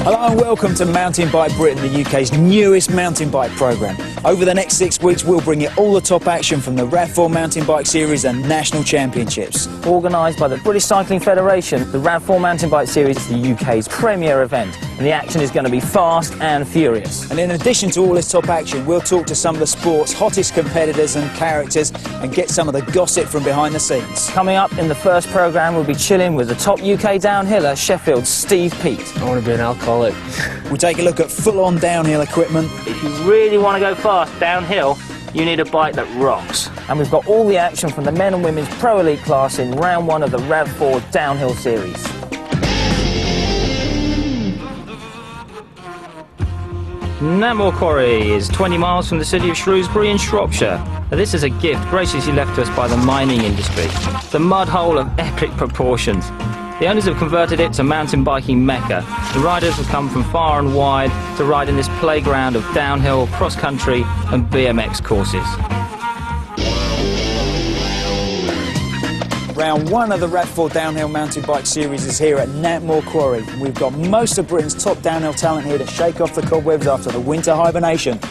Hello and welcome to Mountain Bike Britain, the UK's newest mountain bike programme. Over the next 6 weeks we'll bring you all the top action from the RAV4 Mountain Bike Series and National Championships. Organised by the British Cycling Federation, the RAV4 Mountain Bike Series is the UK's premier event, and the action is going to be fast and furious. And in addition to all this top action, we'll talk to some of the sport's hottest competitors and characters and get some of the gossip from behind the scenes. Coming up in the first programme, we'll be chilling with the top UK downhiller, Sheffield's Steve Peat. I want to be an alcoholic. We'll take a look at full-on downhill equipment. If you really want to go fast downhill, you need a bike that rocks. And we've got all the action from the men and women's Pro Elite class in round 1 of the RAV4 Downhill Series. Netmore Quarry is 20 miles from the city of Shrewsbury in Shropshire. Now, this is a gift graciously left to us by the mining industry. The mud hole of epic proportions. The owners have converted it to mountain biking mecca. The riders have come from far and wide to ride in this playground of downhill, cross-country and BMX courses. Round 1 of the RAV4 Downhill Mountain Bike Series is here at Netmore Quarry. We've got most of Britain's top downhill talent here to shake off the cobwebs after the winter hibernation.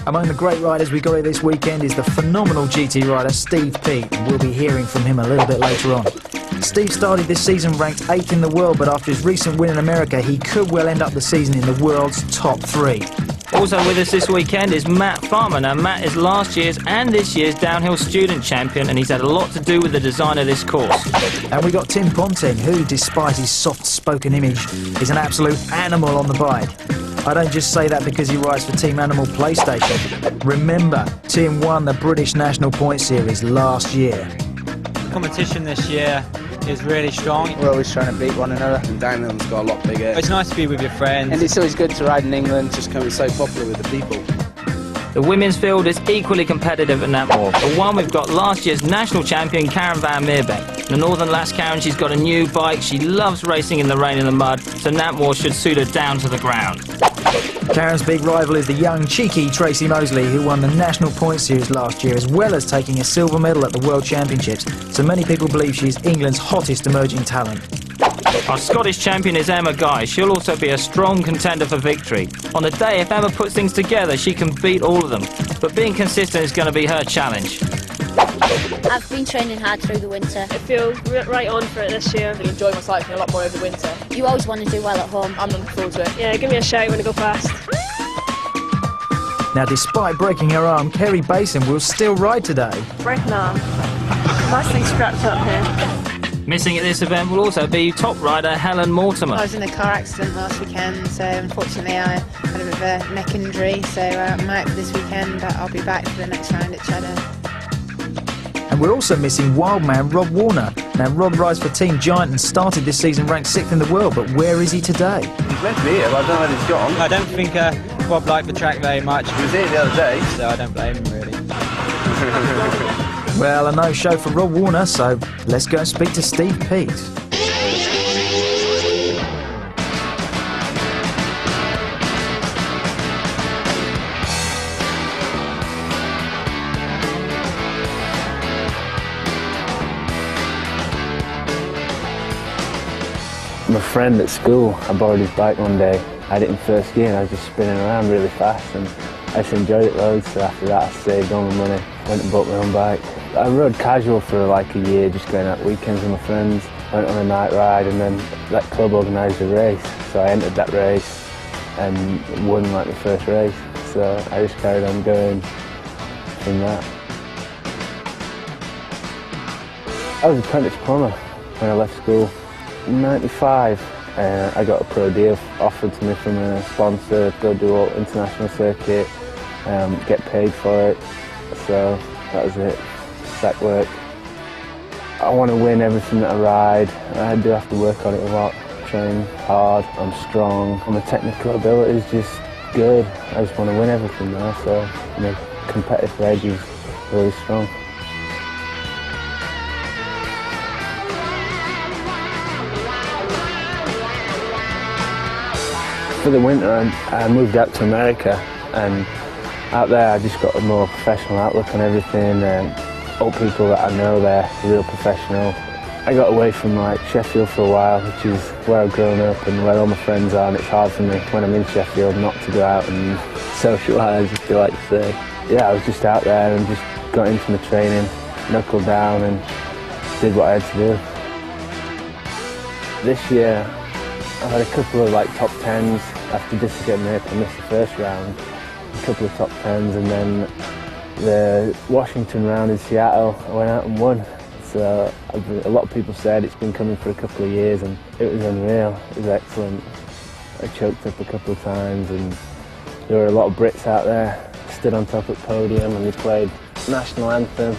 Among the great riders we got here this weekend is the phenomenal GT rider Steve Peat, and we'll be hearing from him a little bit later on. Steve started this season ranked 8th in the world, but after his recent win in America, he could well end up the season in the world's top 3. Also with us this weekend is Matt Farmer. Now, Matt is last year's and this year's downhill student champion, and he's had a lot to do with the design of this course. And we got Tim Ponting, who, despite his soft-spoken image, is an absolute animal on the bike. I don't just say that because he rides for Team Animal PlayStation. Remember, Tim won the British National Point Series last year. The competition this year is really strong. We're always trying to beat one another. And Downhill's got a lot bigger. It's nice to be with your friends. And it's always good to ride in England, just becoming so popular with the people. The women's field is equally competitive at Netmore. For one, we've got last year's national champion, Karen van Meerbeek. The Northern Lass Karen, she's got a new bike. She loves racing in the rain and the mud, so Netmore should suit her down to the ground. Karen's big rival is the young, cheeky Tracy Mosley, who won the National Point Series last year, as well as taking a silver medal at the World Championships. So many people believe she's England's hottest emerging talent. Our Scottish champion is Emma Guy. She'll also be a strong contender for victory. On the day, if Emma puts things together, she can beat all of them. But being consistent is going to be her challenge. I've been training hard through the winter. I feel right on for it this year. I enjoy my cycling a lot more over the winter. You always want to do well at home. I'm looking forward to it. Yeah, give me a shout when I go fast. Now, despite breaking her arm, Kerry Basin will still ride today. Broken arm. Nicely strapped up here. Missing at this event will also be top rider Helen Mortimer. I was in a car accident last weekend, so unfortunately I had a bit of a neck injury, so I'm out for this weekend, but I'll be back for the next round at Cheddar. And we're also missing wildman Rob Warner. Now, Rob rides for Team Giant and started this season ranked 6th in the world, but where is he today? He's meant to be here, but I don't know where he's gone. I don't think Rob liked the track very much. He was here the other day. So I don't blame him, really. Well, a no-show for Rob Warner, so let's go and speak to Steve Peat. My friend at school, I borrowed his bike one day. I had it in first gear and I was just spinning around really fast, and I just enjoyed it loads. So after that I saved all my money, went and bought my own bike. I rode casual for like a year, just going out weekends with my friends, went on a night ride, and then that club organised a race. So I entered that race and won like the first race. So I just carried on going from that. I was an apprentice plumber when I left school. In '95, I got a pro deal offered to me from a sponsor, go do all international circuit, get paid for it. So that was it, sack work. I want to win everything that I ride. I do have to work on it a lot, train hard, I'm strong. And my technical ability is just good. I just want to win everything now, so my competitive edge is really strong. For the winter, I moved out to America, and out there I just got a more professional outlook on everything. All people that I know there, real professional, I got away from like Sheffield for a while, which is where I've grown up and where all my friends are, and it's hard for me when I'm in Sheffield not to go out and socialise, if you like to say. Yeah, I was just out there and just got into my training, knuckled down and did what I had to do. This year I've had a couple of like top 10s. After this again, I missed the first round, a couple of top 10s, and then the Washington round in Seattle I went out and won. So a lot of people said it's been coming for a couple of years, and it was unreal. It was excellent. I choked up a couple of times, and there were a lot of Brits out there. Stood on top of the podium and we played national anthem.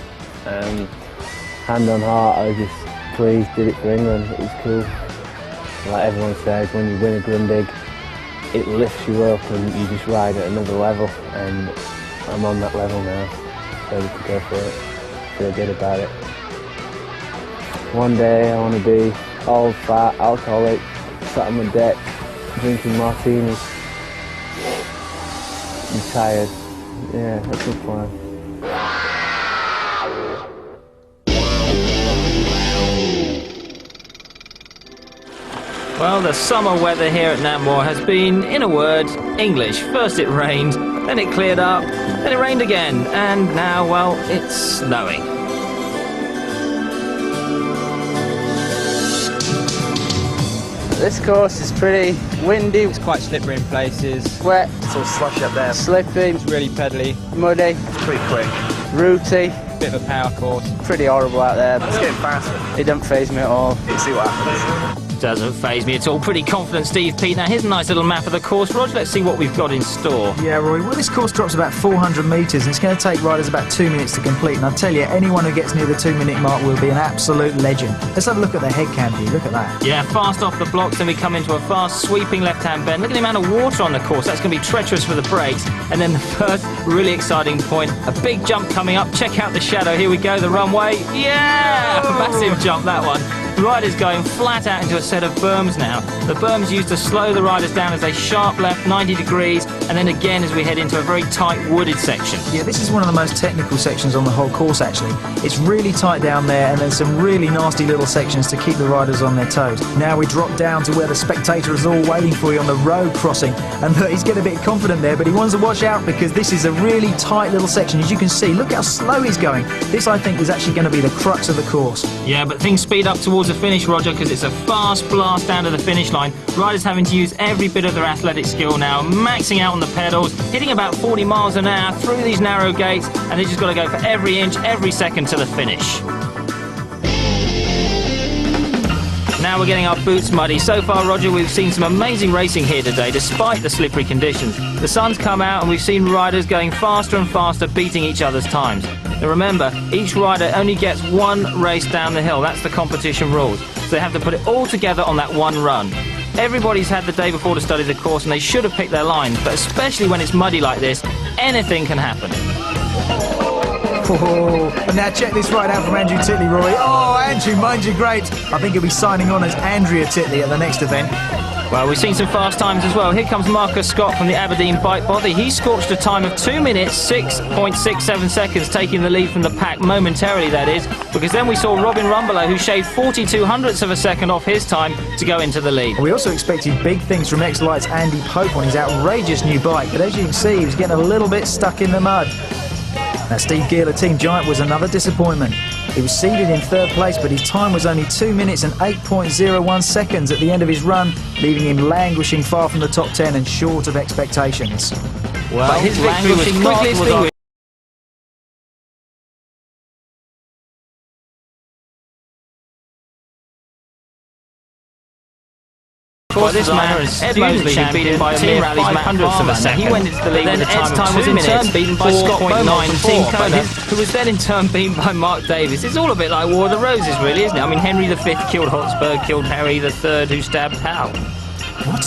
Hand on heart, I was just pleased, did it for England. It was cool. Like everyone says, when you win a Grundig, it lifts you up and you just ride at another level. And I'm on that level now, ready to go for it. Feel good about it. One day I want to be old, fat, alcoholic, sat on my deck, drinking martinis. I'm tired. Yeah, that's the plan. Well, the summer weather here at Netmore has been, in a word, English. First it rained, then it cleared up, then it rained again, and now, well, it's snowing. This course is pretty windy. It's quite slippery in places. Wet. It's all slushy up there. Slippy. It's really pedally. Muddy. It's pretty quick. Rooty. Bit of a power course. Pretty horrible out there. It's getting faster. It doesn't faze me at all. Let's see what happens. Doesn't faze me at all. Pretty confident Steve Peat. Now here's a nice little map of the course. Rog, let's see what we've got in store. Yeah, Roy, well, this course drops about 400 metres and it's going to take riders about 2 minutes to complete. And I tell you, anyone who gets near the 2 minute mark will be an absolute legend. Let's have a look at the head cam view. Look at that. Yeah, fast off the blocks, then we come into a fast sweeping left-hand bend. Look at the amount of water on the course. That's going to be treacherous for the brakes. And then the first really exciting point, a big jump coming up. Check out the shadow. Here we go, the runway. Yeah! Massive jump, that one. Riders going flat out into a set of berms now. The berms used to slow the riders down as they sharp left 90 degrees, and then again as we head into a very tight wooded section. Yeah, this is one of the most technical sections on the whole course, actually. It's really tight down there, and there's some really nasty little sections to keep the riders on their toes. Now we drop down to where the spectator is all waiting for you on the road crossing, and look, he's getting a bit confident there, but he wants to watch out because this is a really tight little section. As you can see, look how slow he's going. This, I think, is actually going to be the crux of the course. Yeah, but things speed up towards the finish, Roger, because it's a fast blast down to the finish line. Riders having to use every bit of their athletic skill now, maxing out on the pedals, hitting about 40 miles an hour through these narrow gates, and they just got to go for every inch, every second to the finish. Now we're getting our boots muddy. So far, Roger, we've seen some amazing racing here today, despite the slippery conditions. The sun's come out and we've seen riders going faster and faster, beating each other's times. Now remember, each rider only gets one race down the hill. That's the competition rules. So they have to put it all together on that one run. Everybody's had the day before to study the course and they should have picked their lines, but especially when it's muddy like this, anything can happen. Oh, and now check this ride out from Andrew Titley, Roy. Oh, Andrew, mind you, great. I think he'll be signing on as Andrea Titley at the next event. Well, we've seen some fast times as well. Here comes Marcus Scott from the Aberdeen Bike Bothy. He scorched a time of 2 minutes, 6.67 seconds, taking the lead from the pack momentarily, that is, because then we saw Robin Rumbelow, who shaved 42 hundredths of a second off his time to go into the lead. We also expected big things from X-Light's Andy Pope on his outrageous new bike, but as you can see, he was getting a little bit stuck in the mud. Now, Steve Gearler, Team Giant, was another disappointment. He was seeded in third place, but his time was only 2 minutes and 8.01 seconds at the end of his run, leaving him languishing far from the top 10 and short of expectations. Well, but his victory was quickly extinguished. Well, this man, Ed Mosley, had beaten by a mere 500ths of a second. He went into the lead with a time of 2 minutes, beaten by Scott Beaumont from Team Kona, who was then in turn beaten by Mark Davis. It's all a bit like War of the Roses, really, isn't it? I mean, Henry V killed Hotspur, killed Harry III, who stabbed Hal. What?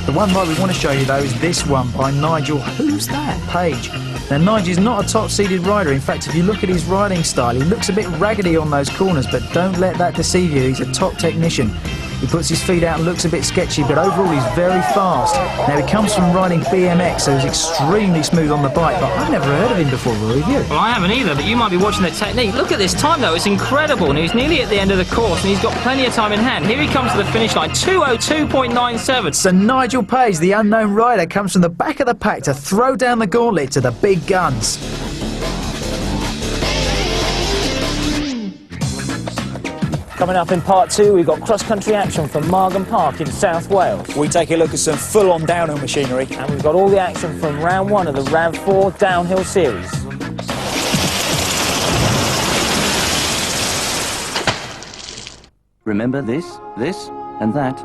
The one ride we want to show you, though, is this one by Nigel, who's that? Page. Now, Nigel's not a top-seeded rider. In fact, if you look at his riding style, he looks a bit raggedy on those corners, but don't let that deceive you. He's a top technician. He puts his feet out and looks a bit sketchy, but overall he's very fast. Now he comes from riding BMX, so he's extremely smooth on the bike, but I've never heard of him before, Rory, have you? Well, I haven't either, but you might be watching the technique. Look at this time, though. It's incredible. And he's nearly at the end of the course, and he's got plenty of time in hand. Here he comes to the finish line, 2:02.97. So Nigel Page, the unknown rider, comes from the back of the pack to throw down the gauntlet to the big guns. Coming up in part 2, we've got cross-country action from Margam Park in South Wales. We take a look at some full-on downhill machinery. And we've got all the action from round 1 of the RAV4 Downhill Series. Remember this, and that?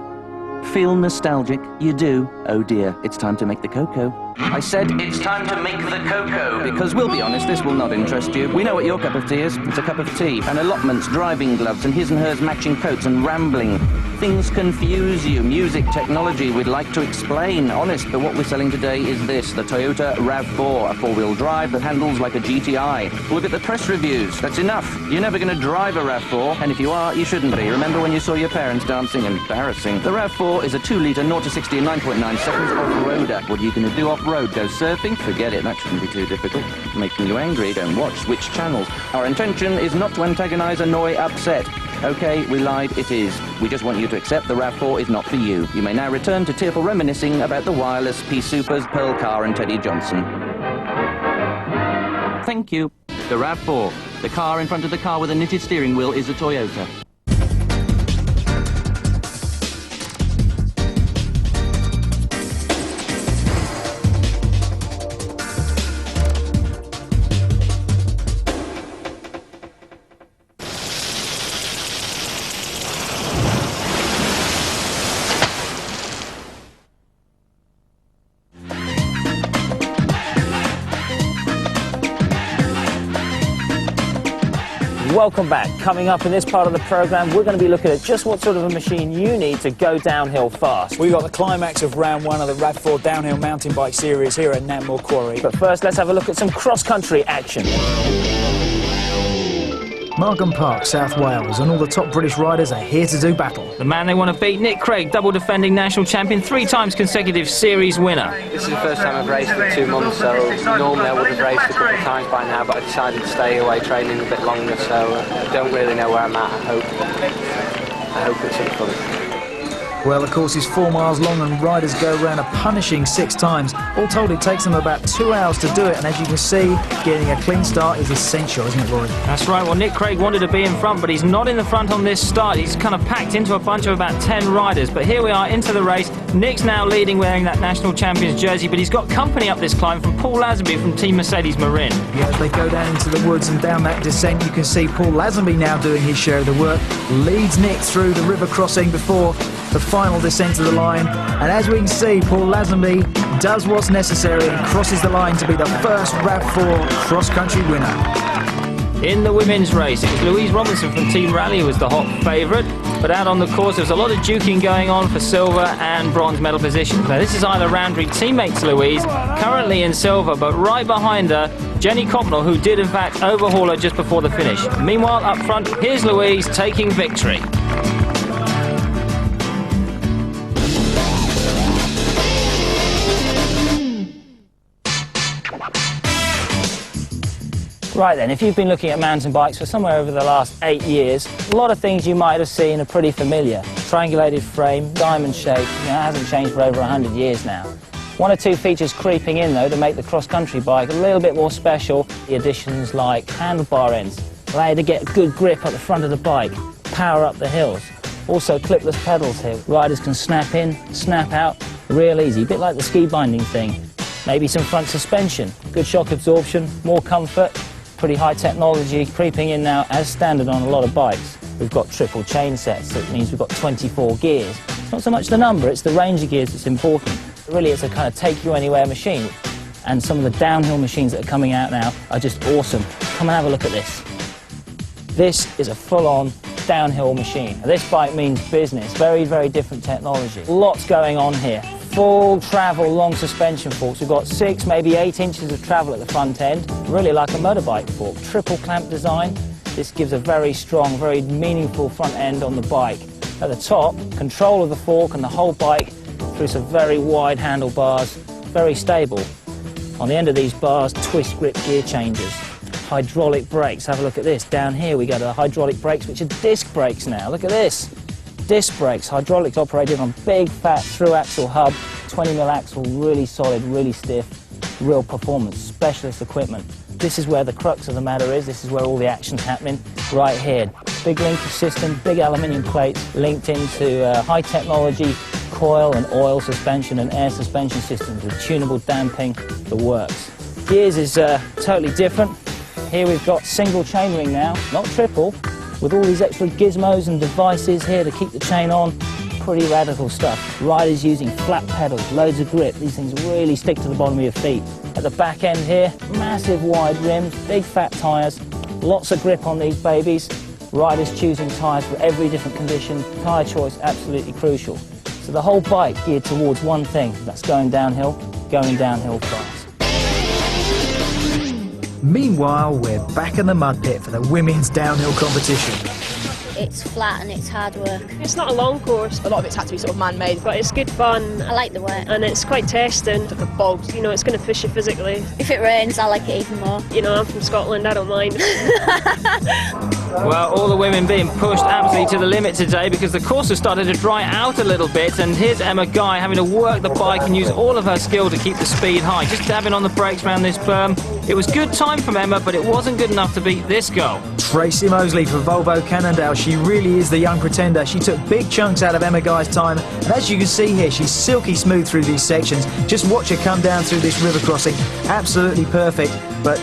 Feel nostalgic? You do? Oh dear, it's time to make the cocoa. I said it's time to make the cocoa, because we'll be honest, this will not interest you. We know what your cup of tea is. It's a cup of tea, and allotments, driving gloves, and his and hers matching coats, and rambling. Things confuse you. Music, technology, we'd like to explain. Honest, but what we're selling today is this, the Toyota RAV4, a four-wheel drive that handles like a GTI. Look at the press reviews. That's enough. You're never going to drive a RAV4, and if you are, you shouldn't be. Remember when you saw your parents dancing? Embarrassing. The RAV4 is a 2-litre 0-60 in 9.9 seconds off-roader. What are you going to do off-road? Go surfing? Forget it, that shouldn't be too difficult. Making you angry, don't watch. Switch channels. Our intention is not to antagonise, annoy, upset. Okay, we lied, it is. We just want you to accept the RAV4 is not for you. You may now return to tearful reminiscing about the wireless, P-Supers, Pearl Car and Teddy Johnson. Thank you. The RAV4. The car in front of the car with a knitted steering wheel is a Toyota. Welcome back. Coming up in this part of the programme, we're going to be looking at just what sort of a machine you need to go downhill fast. We've got the climax of round 1 of the RAV4 Downhill Mountain Bike Series here at Netmore Quarry. But first, let's have a look at some cross-country action. Margam Park, South Wales, and all the top British riders are here to do battle. The man they want to beat, Nick Craig, double defending national champion, 3 times consecutive series winner. This is the first time I've raced for 2 months, so normally I would have raced a couple of times by now, but I decided to stay away training a bit longer, so I don't really know where I'm at. I hope it's some fun. Well, the course is 4 miles long and riders go around a punishing 6 times. All told, it takes them about 2 hours to do it, and as you can see, getting a clean start is essential, isn't it, Rory? That's right. Well, Nick Craig wanted to be in front, but he's not in the front on this start. He's kind of packed into a bunch of about 10 riders, but here we are into the race. Nick's now leading wearing that national champion's jersey, but he's got company up this climb from Paul Lazenby from Team Mercedes Marin. Yeah, as they go down into the woods and down that descent, you can see Paul Lazenby now doing his share of the work, leads Nick through the river crossing before the final descent to the line, and as we can see, Paul Lazenby does what's necessary and crosses the line to be the first RAV4 cross-country winner. In the women's race, it was Louise Robinson from Team Rally who was the hot favourite, but out on the course there was a lot of duking going on for silver and bronze medal positions. Now this is Isla Roundtree, teammate to Louise, currently in silver, but right behind her, Jenny Copnell, who did in fact overhaul her just before the finish. Meanwhile, up front, here's Louise taking victory. Right then, if you've been looking at mountain bikes for somewhere over the last 8 years, a lot of things you might have seen are pretty familiar. Triangulated frame, diamond shape, it hasn't changed for over 100 years now. 1 or 2 features creeping in though to make the cross-country bike a little bit more special. The additions like handlebar ends, allow you to get a good grip at the front of the bike, power up the hills. Also clipless pedals here, riders can snap in, snap out, real easy, a bit like the ski binding thing. Maybe some front suspension, good shock absorption, more comfort. Pretty high technology creeping in now as standard on a lot of bikes. We've got triple chain sets, so it means we've got 24 gears. It's not so much the number, it's the range of gears that's important. Really, it's a kind of take-you-anywhere machine. And some of the downhill machines that are coming out now are just awesome. Come and have a look at this. This is a full-on downhill machine. Now, this bike means business, very, very different technology. Lots going on here. Full travel, long suspension forks. We've got 6, maybe 8 inches of travel at the front end, really like a motorbike fork. Triple clamp design. This gives a very strong, very meaningful front end on the bike. At the top, control of the fork and the whole bike through some very wide handlebars, very stable. On the end of these bars, twist grip gear changes. Hydraulic brakes, have a look at this. Down here we go to the hydraulic brakes, which are disc brakes now. Look at this. Disc brakes, hydraulics operated on big fat through axle hub, 20mm axle, really solid, really stiff, real performance, specialist equipment. This is where the crux of the matter is, this is where all the action's happening, right here. Big linkage system, big aluminium plates linked into high technology coil and oil suspension and air suspension systems with tunable damping, the works. Gears is totally different. Here we've got single chainring now, not triple, with all these extra gizmos and devices here to keep the chain on. Pretty radical stuff. Riders using flat pedals, loads of grip. These things really stick to the bottom of your feet. At the back end here, massive wide rims, big fat tyres, lots of grip on these babies. Riders choosing tyres for every different condition. Tyre choice absolutely crucial. So the whole bike geared towards one thing, that's going downhill fast. Meanwhile, we're back in the mud pit for the women's downhill competition. It's flat and it's hard work. It's not a long course. A lot of it's had to be sort of man-made. But it's good fun. I like the work. And it's quite testing. The bogs. You know, it's going to push you physically. If it rains, I like it even more. You know, I'm from Scotland, I don't mind. Well, all the women being pushed absolutely to the limit today because the course has started to dry out a little bit, and here's Emma Guy having to work the bike and use all of her skill to keep the speed high, just dabbing on the brakes around this berm. It was good time from Emma, but it wasn't good enough to beat this girl. Tracy Mosley for Volvo Cannondale. She really is the young pretender. She took big chunks out of Emma Guy's time, and as you can see here, she's silky smooth through these sections. Just watch her come down through this river crossing. Absolutely perfect, but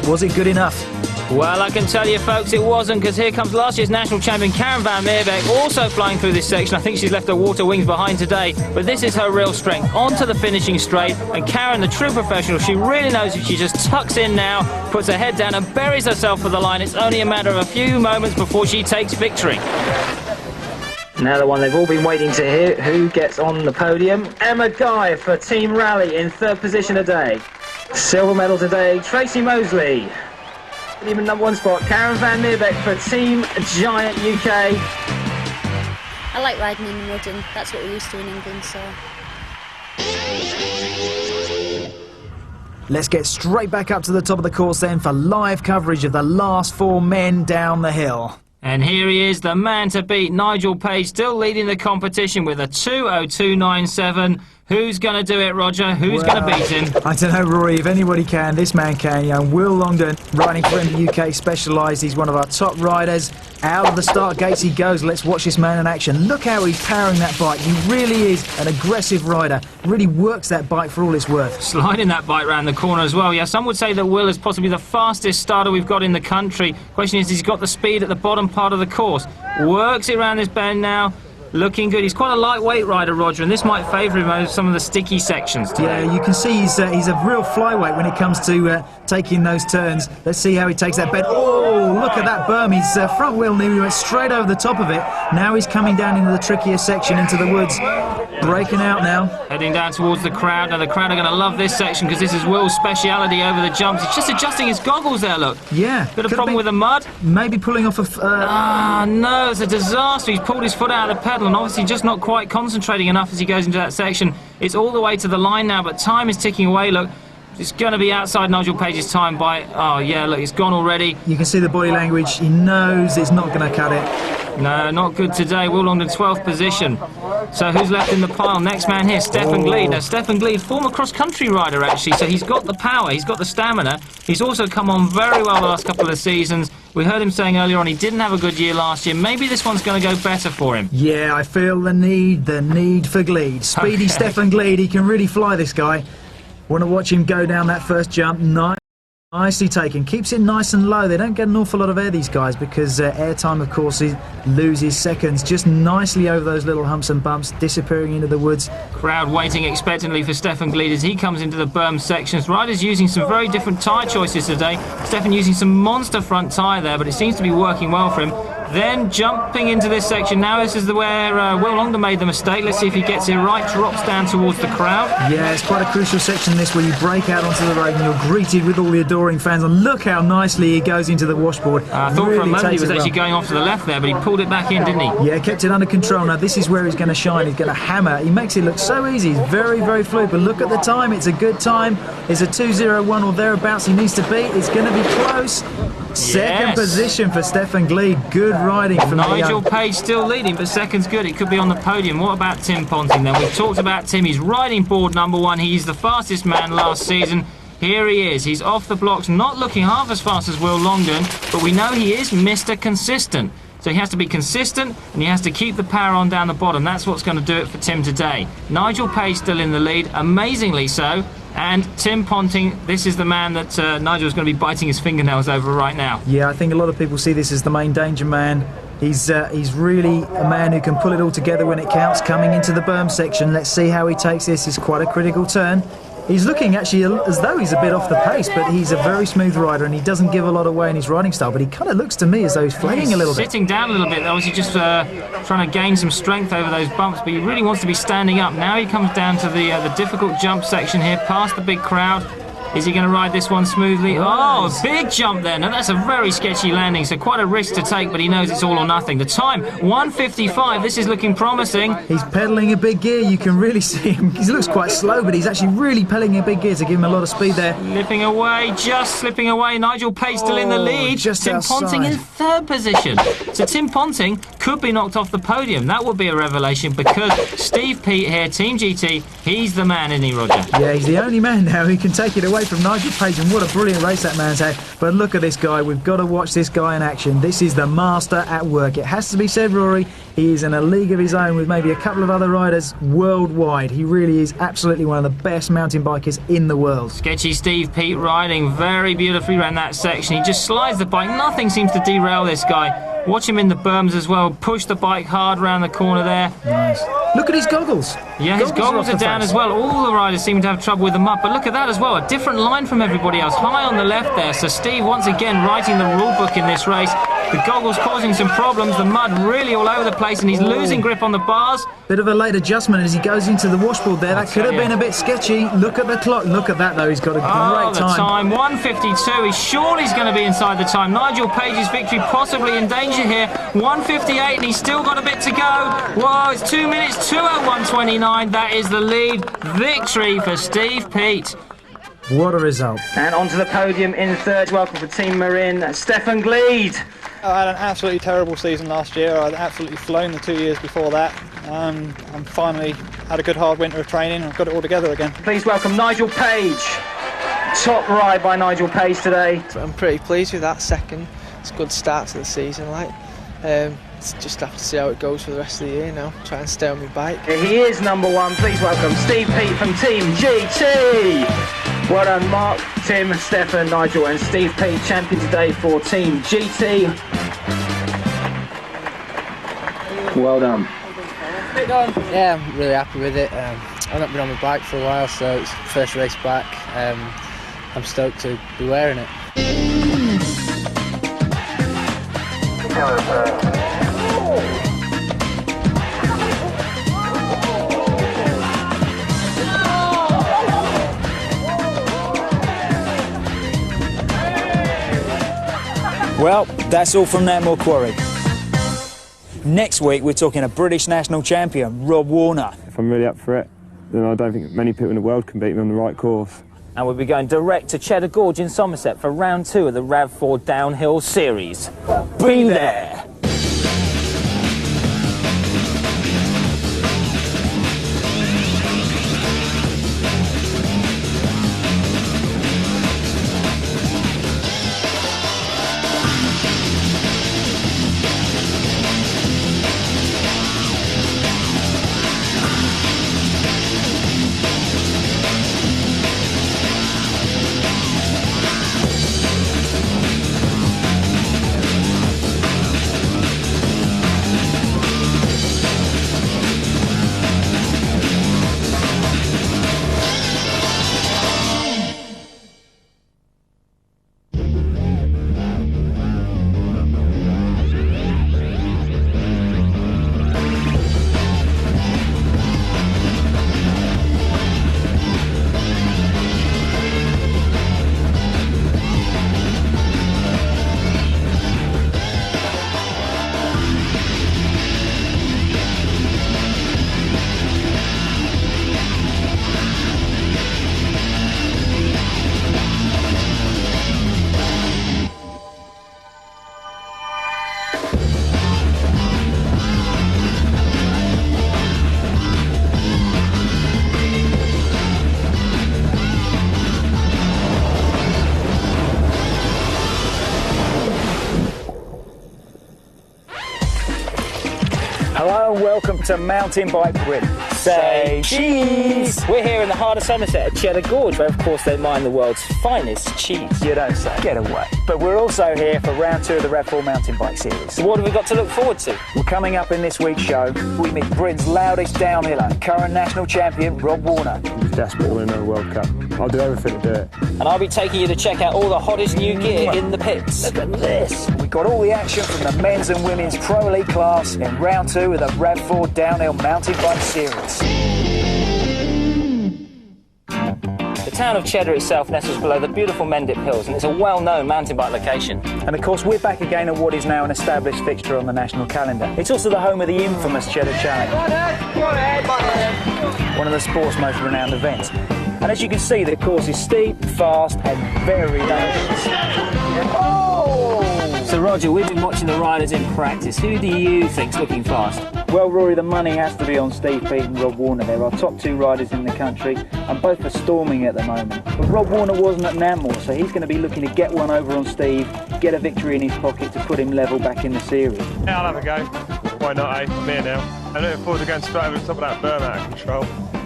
was it good enough? Well, I can tell you, folks, it wasn't, because here comes last year's national champion Karen van Meerbeek, also flying through this section. I think she's left her water wings behind today, but this is her real strength. Onto the finishing straight, and Karen, the true professional, she really knows if she just tucks in now, puts her head down and buries herself for the line. It's only a matter of a few moments before she takes victory. Now the one they've all been waiting to hear, who gets on the podium? Emma Guy for Team Rally in third position today. Silver medal today, Tracy Mosley. Even number one spot, Karen van Meerbeek for Team Giant UK. I like riding in the mud, and that's what we're used to in England, so... Let's get straight back up to the top of the course then for live coverage of the last four men down the hill. And here he is, the man to beat, Nigel Page, still leading the competition with a 2:02.97. Who's going to do it, Roger? Who's going to beat him? I don't know, Rory. If anybody can, this man can. Young Will Longdon, riding for MTB UK Specialised. He's one of our top riders. Out of the start gates he goes. Let's watch this man in action. Look how he's powering that bike. He really is an aggressive rider. Really works that bike for all it's worth. Sliding that bike round the corner as well. Yeah, some would say that Will is possibly the fastest starter we've got in the country. Question is, he's got the speed at the bottom part of the course. Works it around this bend now. Looking good. He's quite a lightweight rider, Roger, and this might favour him over some of the sticky sections today. Yeah, you can see he's a real flyweight when it comes to taking those turns. Let's see how he takes that bend. Oh, look at that berm. His front wheel nearly went straight over the top of it. Now he's coming down into the trickier section, into the woods. Breaking out now. Heading down towards the crowd. Now the crowd are going to love this section because this is Will's speciality over the jumps. He's just adjusting his goggles there, look. Yeah. Got a problem with the mud? Maybe pulling off a... no, it's a disaster. He's pulled his foot out of the pedal and obviously just not quite concentrating enough as he goes into that section. It's all the way to the line now, but time is ticking away, look. It's going to be outside Nigel Page's time by... Oh, yeah, look, it's gone already. You can see the body language. He knows it's not going to cut it. No, not good today. Will Longdon, 12th position. So who's left in the pile? Next man here, Stefan Gleed. Now, Stefan Gleed, former cross-country rider, actually, so he's got the power, he's got the stamina. He's also come on very well the last couple of seasons. We heard him saying earlier on he didn't have a good year last year. Maybe this one's going to go better for him. Yeah, I feel the need for Gleed. Speedy Stefan Gleed, he can really fly, this guy. Want to watch him go down that first jump. Nicely taken. Keeps it nice and low. They don't get an awful lot of air, these guys, because air time, of course, loses seconds. Just nicely over those little humps and bumps, disappearing into the woods. Crowd waiting expectantly for Stefan Gleed as he comes into the berm sections. Riders using some very different tyre choices today. Stefan using some monster front tyre there, but it seems to be working well for him. Then jumping into this section now, this is where Will Longdon made the mistake. Let's see if he gets it right, drops down towards the crowd. Yeah, it's quite a crucial section this, where you break out onto the road and you're greeted with all the adoring fans, and look how nicely he goes into the washboard. I thought for a moment he was actually going off to the left there, but he pulled it back in, didn't he? Yeah, kept it under control. Now this is where he's going to shine. He's going to hammer. He makes it look so easy. He's very, very fluid, but look at the time. It's a good time. It's a 2:01 or thereabouts he needs to beat. It's going to be close. Second position for Stefan Gleed. Good riding from Nigel Page still leading, but second's good. It could be on the podium. What about Tim Ponting then? We've talked about Tim. He's riding board number 1. He's the fastest man last season. Here he is. He's off the blocks, not looking half as fast as Will Longdon, but we know he is Mr. Consistent. So he has to be consistent, and he has to keep the power on down the bottom. That's what's going to do it for Tim today. Nigel Page still in the lead, amazingly so. And Tim Ponting, this is the man that Nigel's going to be biting his fingernails over right now. Yeah, I think a lot of people see this as the main danger man. He's really a man who can pull it all together when it counts. Coming into the berm section, let's see how he takes this. It's quite a critical turn. He's looking actually as though he's a bit off the pace, but he's a very smooth rider and he doesn't give a lot away in his riding style, but he kind of looks to me as though he's flagging a little bit. Sitting down a little bit, obviously just trying to gain some strength over those bumps, but he really wants to be standing up. Now he comes down to the difficult jump section here, past the big crowd. Is he going to ride this one smoothly? Oh, a big jump there. Now that's a very sketchy landing, so quite a risk to take, but he knows it's all or nothing. The time, 1:55. This is looking promising. He's pedalling a big gear. You can really see him. He looks quite slow, but he's actually really pedalling a big gear to give him a lot of speed there. Slipping away, just slipping away. Nigel Page still in the lead. Just Tim outside. Ponting in 3rd position. So Tim Ponting could be knocked off the podium. That would be a revelation, because Steve Peat here, Team GT, he's the man, isn't he, Roger? Yeah, he's the only man now who can take it away from Nigel Page, and what a brilliant race that man's had. But look at this guy. We've got to watch this guy in action. This is the master at work. It has to be said, Rory. He is in a league of his own with maybe a couple of other riders worldwide. He really is absolutely one of the best mountain bikers in the world. Sketchy Steve Peat riding very beautifully around that section. He just slides the bike. Nothing seems to derail this guy. Watch him in the berms as well. Push the bike hard around the corner there. Nice. Look at his goggles. Yeah, his goggles are down as well. All the riders seem to have trouble with them up. But look at that as well. A different line from everybody else. High on the left there. So Steve once again writing the rule book in this race. The goggles causing some problems. The mud really all over the place, and he's losing grip on the bars. Bit of a late adjustment as he goes into the washboard there. That could have been a bit sketchy. Look at the clock. Look at that though. He's got a great time. 1:52. He's surely going to be inside the time. Nigel Page's victory possibly in danger here. 1:58, and he's still got a bit to go. Whoa, it's 2 minutes, 2:01.29. That is the lead victory for Steve Peat. What a result. And onto the podium in 3rd. Welcome for Team Marin, Stefan Gleed. I had an absolutely terrible season last year. I'd absolutely flown the 2 years before that. I'm finally had a good hard winter of training. I've got it all together again. Please welcome Nigel Page. Top ride by Nigel Page today. I'm pretty pleased with that second. It's a good start to the season, like. Just have to see how it goes for the rest of the year now. Try and stay on my bike. He is number 1. Please welcome Steve Peat from Team GT. Well done, Mark, Tim, Stefan, Nigel and Steve Peat, champion today for Team GT. Well done. Yeah, I'm really happy with it. I've not been on my bike for a while, so it's the first race back. I'm stoked to be wearing it. Well, that's all from Netmore Quarry. Next week, we're talking a British national champion, Rob Warner. If I'm really up for it, then I don't think many people in the world can beat me on the right course. And we'll be going direct to Cheddar Gorge in Somerset for round 2 of the RAV4 Downhill Series. Be there! welcome to Mountain Bike Britain. Say cheese! We're here in the heart of Somerset at Cheddar Gorge, where of course they mine the world's finest cheese. You don't say. Get away. But we're also here for round 2 of the Rev 4 Mountain Bike Series. So what have we got to look forward to? Well, coming up in this week's show, we meet Britain's loudest downhiller, current national champion Rob Warner. I'm desperate to win another World Cup. I'll do everything to do it. And I'll be taking you to check out all the hottest new gear in the pits. Look at this. We've got all the action from the men's and women's Pro Elite class in round 2 of the Rev 4 Downhill Mountain Bike Series. The town of Cheddar itself nestles below the beautiful Mendip Hills, and it's a well-known mountain bike location. And of course, we're back again at what is now an established fixture on the national calendar. It's also the home of the infamous Cheddar Challenge, one of the sport's most renowned events. And as you can see, the course is steep, fast, and very dangerous. Oh! So Roger, we've been watching the riders in practice. Who do you think's looking fast? Well, Rory, the money has to be on Steve Peat and Rob Warner. They're our top 2 riders in the country, and both are storming at the moment. But Rob Warner wasn't at Netmore, so he's going to be looking to get one over on Steve, get a victory in his pocket to put him level back in the series. Yeah, I'll have a go. Why not, eh? I'm here now. I'm looking forward to going straight over the top of that berm out of control.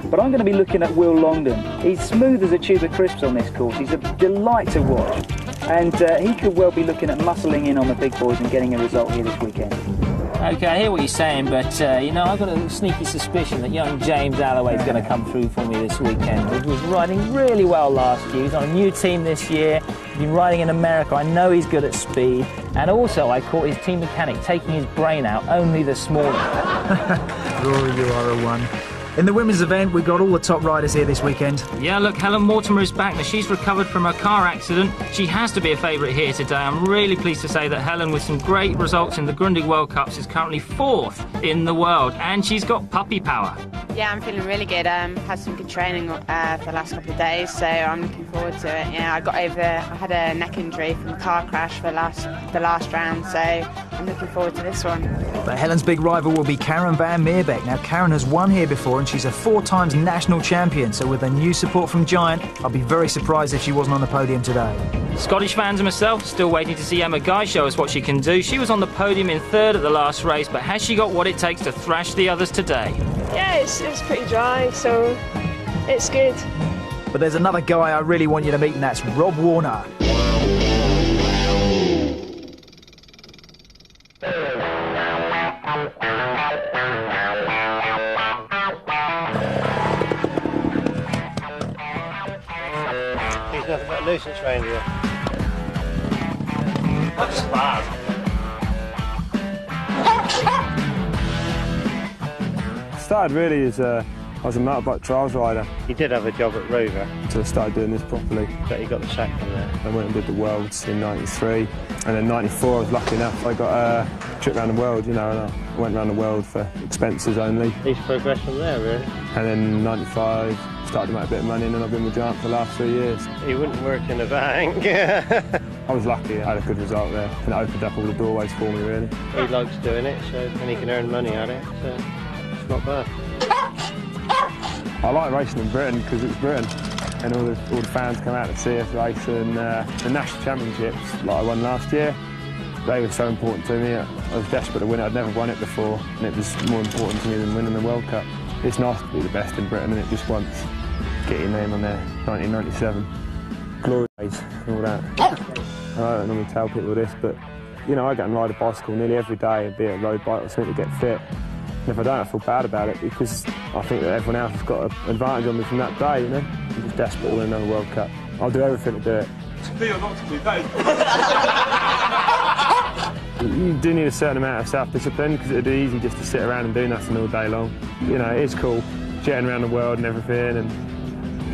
But I'm going to be looking at Will Longdon. He's smooth as a tube of crisps on this course. He's a delight to watch. And he could well be looking at muscling in on the big boys and getting a result here this weekend. OK, I hear what you're saying, but, you know, I've got a sneaky suspicion that young James Alloway's going to come through for me this weekend. He was riding really well last year. He's on a new team this year. He's been riding in America. I know he's good at speed. And also, I caught his team mechanic taking his brain out only this morning. Rory, you are a one. In the women's event, we've got all the top riders here this weekend. Yeah, look, Helen Mortimer is back now. She's recovered from her car accident. She has to be a favourite here today. I'm really pleased to say that Helen, with some great results in the Grundig World Cups, is currently 4th in the world, and she's got puppy power. Yeah, I'm feeling really good. Had some good training for the last couple of days, so I'm looking forward to it. Yeah, I had a neck injury from a car crash for the last round, so I'm looking forward to this one. But Helen's big rival will be Karen van Meerbeek. Now, Karen has won here before, and she's a 4-time national champion, so with the new support from Giant, I'll be very surprised if she wasn't on the podium today. Scottish fans and myself still waiting to see Emma Guy show us what she can do. She was on the podium in 3rd at the last race, but has she got what it takes to thrash the others today? Yeah, it's pretty dry, so it's good. But there's another guy I really want you to meet, and that's Rob Warner. He's nothing but a nuisance around here. That's bad. Started really as I was a motorbike trials rider. He did have a job at Rover. So I started doing this properly. But he got the sack from there. I went and did the Worlds in '93, and then '94 I was lucky enough. I got a trip around the world, you know, and I went around the world for expenses only. He's progressed from there, really. And then '95 started to make a bit of money, and then I've been with Giant for the last 3 years. He wouldn't work in a bank. I was lucky. I had a good result there, and it opened up all the doorways for me, really. He likes doing it, so and he can earn money at it. So it's not bad. I like racing in Britain because it's Britain, and all the fans come out to see us race, and the national championships like I won last year, they were so important to me. I was desperate to win it. I'd never won it before, and it was more important to me than winning the World Cup. It's nice to be the best in Britain, and it just once get your name on there. 1997, glory days and all that. I don't normally tell people this, but you know, I go and ride a bicycle nearly every day, be it a road bike or something, to get fit. And if I don't, I feel bad about it because I think that everyone else has got an advantage on me from that day, you know? I'm just desperate to win another World Cup. I'll do everything to do it. To be or not to be, that is... You do need a certain amount of self-discipline because it'd be easy just to sit around and do nothing all day long. You know, it is cool, jetting around the world and everything, and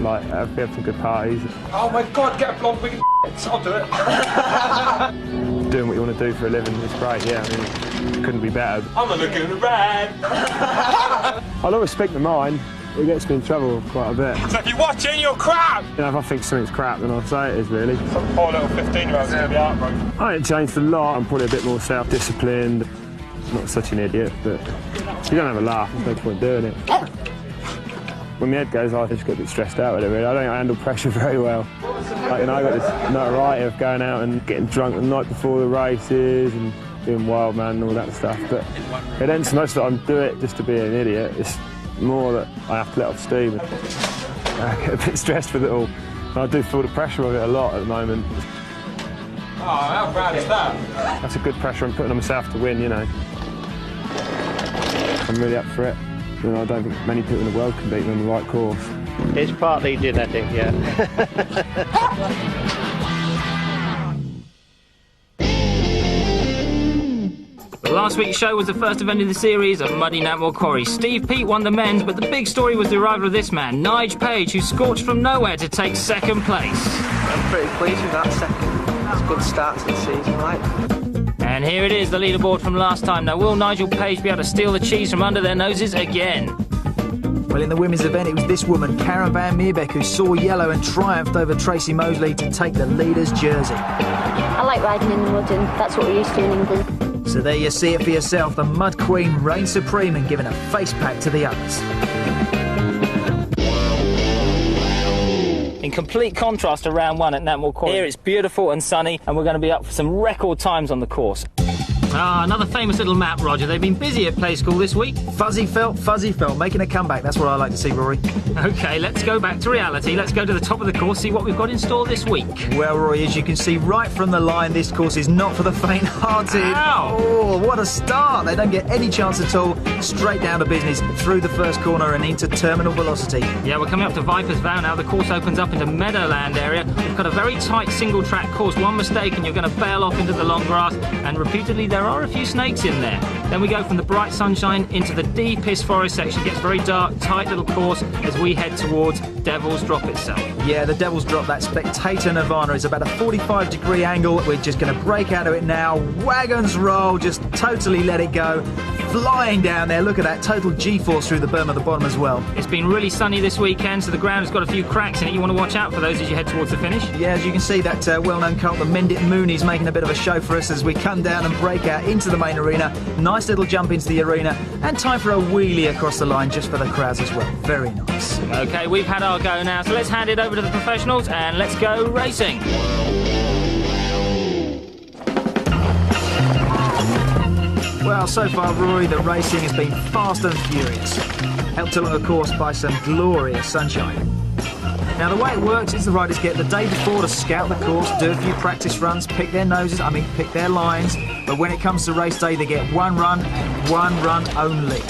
like, have some good parties. Oh my God, get a blonde wig and I'll do it. Doing what you want to do for a living is great, yeah. I mean, it couldn't be better. I'm a looking around. I'll always speak my mind. It gets me in trouble quite a bit. So if you're watching, you're crap! You know, if I think something's crap, then I'll say it is, really. Some poor little 15-year-old's going to be heartbroken. I ain't changed a lot. I'm probably a bit more self-disciplined. Not such an idiot, but you don't have a laugh, there's no point doing it. When my head goes, I just get a bit stressed out with it, really. I don't handle pressure very well. Like, you know, I got this notoriety of going out and getting drunk the night before the races and doing wild man and all that stuff, but it ends most of the time do it just to be an idiot. It's more that I have to let off steam. I get a bit stressed with it all. And I do feel the pressure of it a lot at the moment. Oh, how bad is that? That's a good pressure I'm putting on myself to win, you know. I'm really up for it. You know, I don't think many people in the world can beat me on the right course. It's partly genetic, yeah. Last week's show was the first event in the series of Muddy Netmore Quarry. Steve Peat won the men's, but the big story was the arrival of this man, Nigel Page, who scorched from nowhere to take second place. I'm pretty pleased with that second. It's a good start to the season, right? And here it is, the leaderboard from last time. Now, will Nigel Page be able to steal the cheese from under their noses again? Well, in the women's event, it was this woman, Karen van Meerbeek, who saw yellow and triumphed over Tracy Mosley to take the leader's jersey. I like riding in the mud, and that's what we used to in England. So there you see it for yourself. The Mud Queen reigns supreme and giving a face pack to the others. In complete contrast to round one at Netmore Quarry. Here it's beautiful and sunny, and we're going to be up for some record times on the course. Ah, another famous little map, Roger. They've been busy at Play School this week. Fuzzy felt, making a comeback. That's what I like to see, Rory. OK, let's go back to reality. Let's go to the top of the course, see what we've got in store this week. Well, Rory, as you can see right from the line, this course is not for the faint-hearted. Ow! Oh, what a start. They don't get any chance at all. Straight down to business, through the first corner and into terminal velocity. Yeah, we're coming up to Viper's Vow now. The course opens up into Meadowland area. We've got a very tight single-track course. One mistake and you're going to bail off into the long grass. And repeatedly, there are a few snakes in there. Then we go from the bright sunshine into the deepest forest section. It gets very dark, tight little course as we head towards Devil's Drop itself. Yeah, the Devil's Drop, that spectator nirvana, is about a 45-degree angle. We're just going to break out of it now. Wagons roll, just totally let it go. Flying down there, look at that total G-force through the berm at the bottom as well. It's been really sunny this weekend, so the ground has got a few cracks in it. You want to watch out for those as you head towards the finish. Yeah, as you can see, that well-known cult, the Mendit Mooney's making a bit of a show for us as we come down and break out into the main arena. Nice little jump into the arena, and time for a wheelie across the line just for the crowds as well. Very nice. OK, we've had our go now, so let's hand it over to the professionals and let's go racing. Well, so far, Rory, the racing has been fast and furious. Helped along, of course, by some glorious sunshine. Now, the way it works is the riders get the day before to scout the course, do a few practice runs, pick their lines. But when it comes to race day, they get one run and one run only.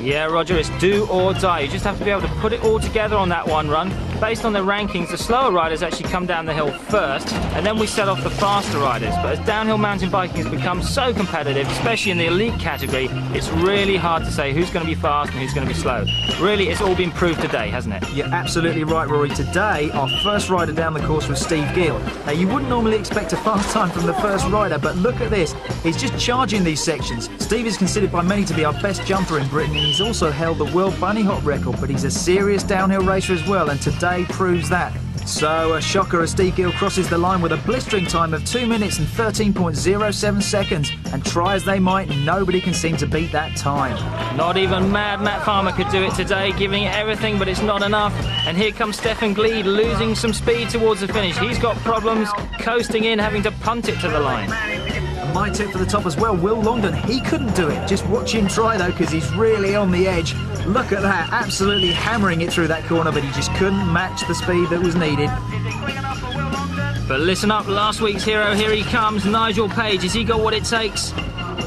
Yeah, Roger, it's do or die. You just have to be able to put it all together on that one run. Based on the rankings, the slower riders actually come down the hill first, and then we set off the faster riders. But as downhill mountain biking has become so competitive, especially in the elite category, it's really hard to say who's going to be fast and who's going to be slow. Really, it's all been proved today, hasn't it? You're absolutely right, Rory. Today, our first rider down the course was Steve Gill. Now, you wouldn't normally expect a fast time from the first rider, but look at this. He's just charging these sections. Steve is considered by many to be our best jumper in Britain, and he's also held the world bunny hop record, but he's a serious downhill racer as well, and today proves that. So a shocker as Steve Gill crosses the line with a blistering time of 2 minutes and 13.07 seconds, and try as they might, nobody can seem to beat that time. Not even Mad Matt Farmer could do it today, giving it everything, but it's not enough. And here comes Stefan Gleed losing some speed towards the finish. He's got problems coasting in, having to punt it to the line. And my tip for the top as well, Will Longdon, he couldn't do it. Just watch him try though, because he's really on the edge. Look at that, absolutely hammering it through that corner, but he just couldn't match the speed that was needed. But listen up, last week's hero, here he comes, Nigel Page. Has he got what it takes?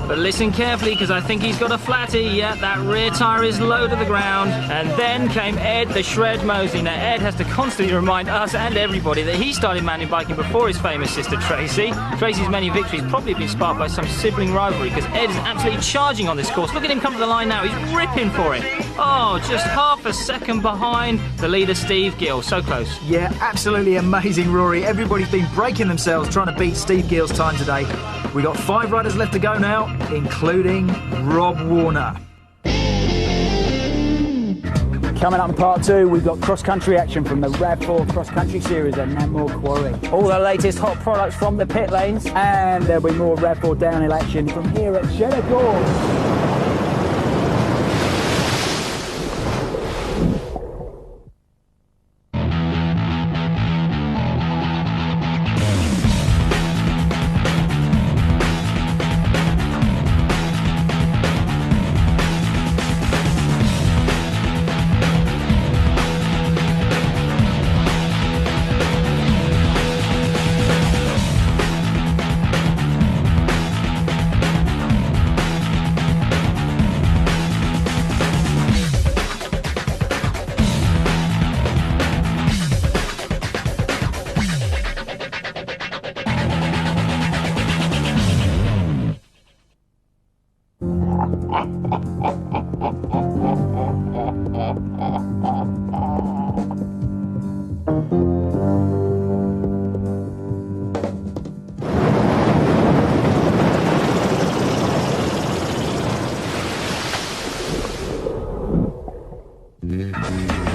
But listen carefully, because I think he's got a flatty. Yeah, that rear tyre is low to the ground. And then came Ed the Shred Mosley. Now, Ed has to constantly remind us and everybody that he started mountain biking before his famous sister Tracy. Tracy's many victories probably been sparked by some sibling rivalry, because Ed is absolutely charging on this course. Look at him come to the line now. He's ripping for it. Oh, just half a second behind the leader, Steve Gill. So close. Yeah, absolutely amazing, Rory. Everybody's been breaking themselves trying to beat Steve Gill's time today. We got 5 riders left to go now, including Rob Warner. Coming up in part 2, we've got cross-country action from the RAV4 cross-country series at Netmore Quarry. All the latest hot products from the pit lanes, and there'll be more RAV4 downhill action from here at Cheddar Gorge.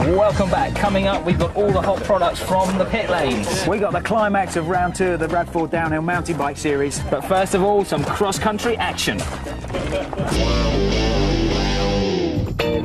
Welcome back. Coming up, we've got all the hot products from the pit lanes. We got the climax of round 2 of the Radford Downhill Mountain Bike Series. But first of all, some cross-country action.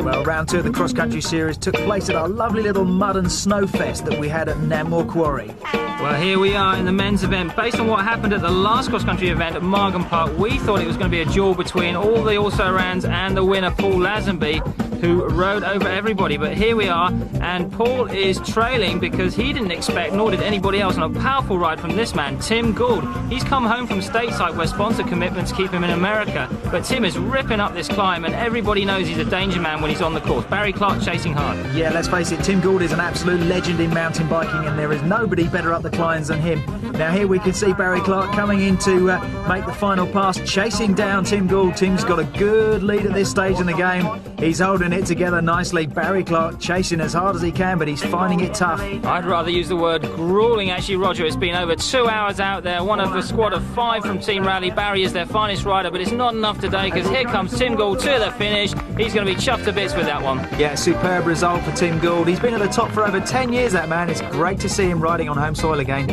Well, round 2 of the cross-country series took place at our lovely little mud and snow fest that we had at Netmore Quarry. Well, here we are in the men's event. Based on what happened at the last cross-country event at Margam Park, we thought it was going to be a duel between all the also-rans and the winner, Paul Lazenby, who rode over everybody. But here we are, and Paul is trailing because he didn't expect, nor did anybody else, on a powerful ride from this man, Tim Gould. He's come home from stateside where sponsor commitments keep him in America, but Tim is ripping up this climb, and everybody knows he's a danger man when he's on the course. Barry Clark chasing hard. Yeah, let's face it, Tim Gould is an absolute legend in mountain biking, and there is nobody better up the climbs than him. Now here we can see Barry Clark coming in to make the final pass, chasing down Tim Gould. Tim's got a good lead at this stage in the game. He's holding it together nicely. Barry Clark chasing as hard as he can, but he's finding it tough. I'd rather use the word grueling, actually, Roger. It's been over 2 hours out there. One of the squad of 5 from Team Rally. Barry is their finest rider, but it's not enough today because here comes Tim Gould to the finish. He's going to be chuffed to bits with that one. Yeah, superb result for Tim Gould. He's been at the top for over 10 years, that man. It's great to see him riding on home soil again.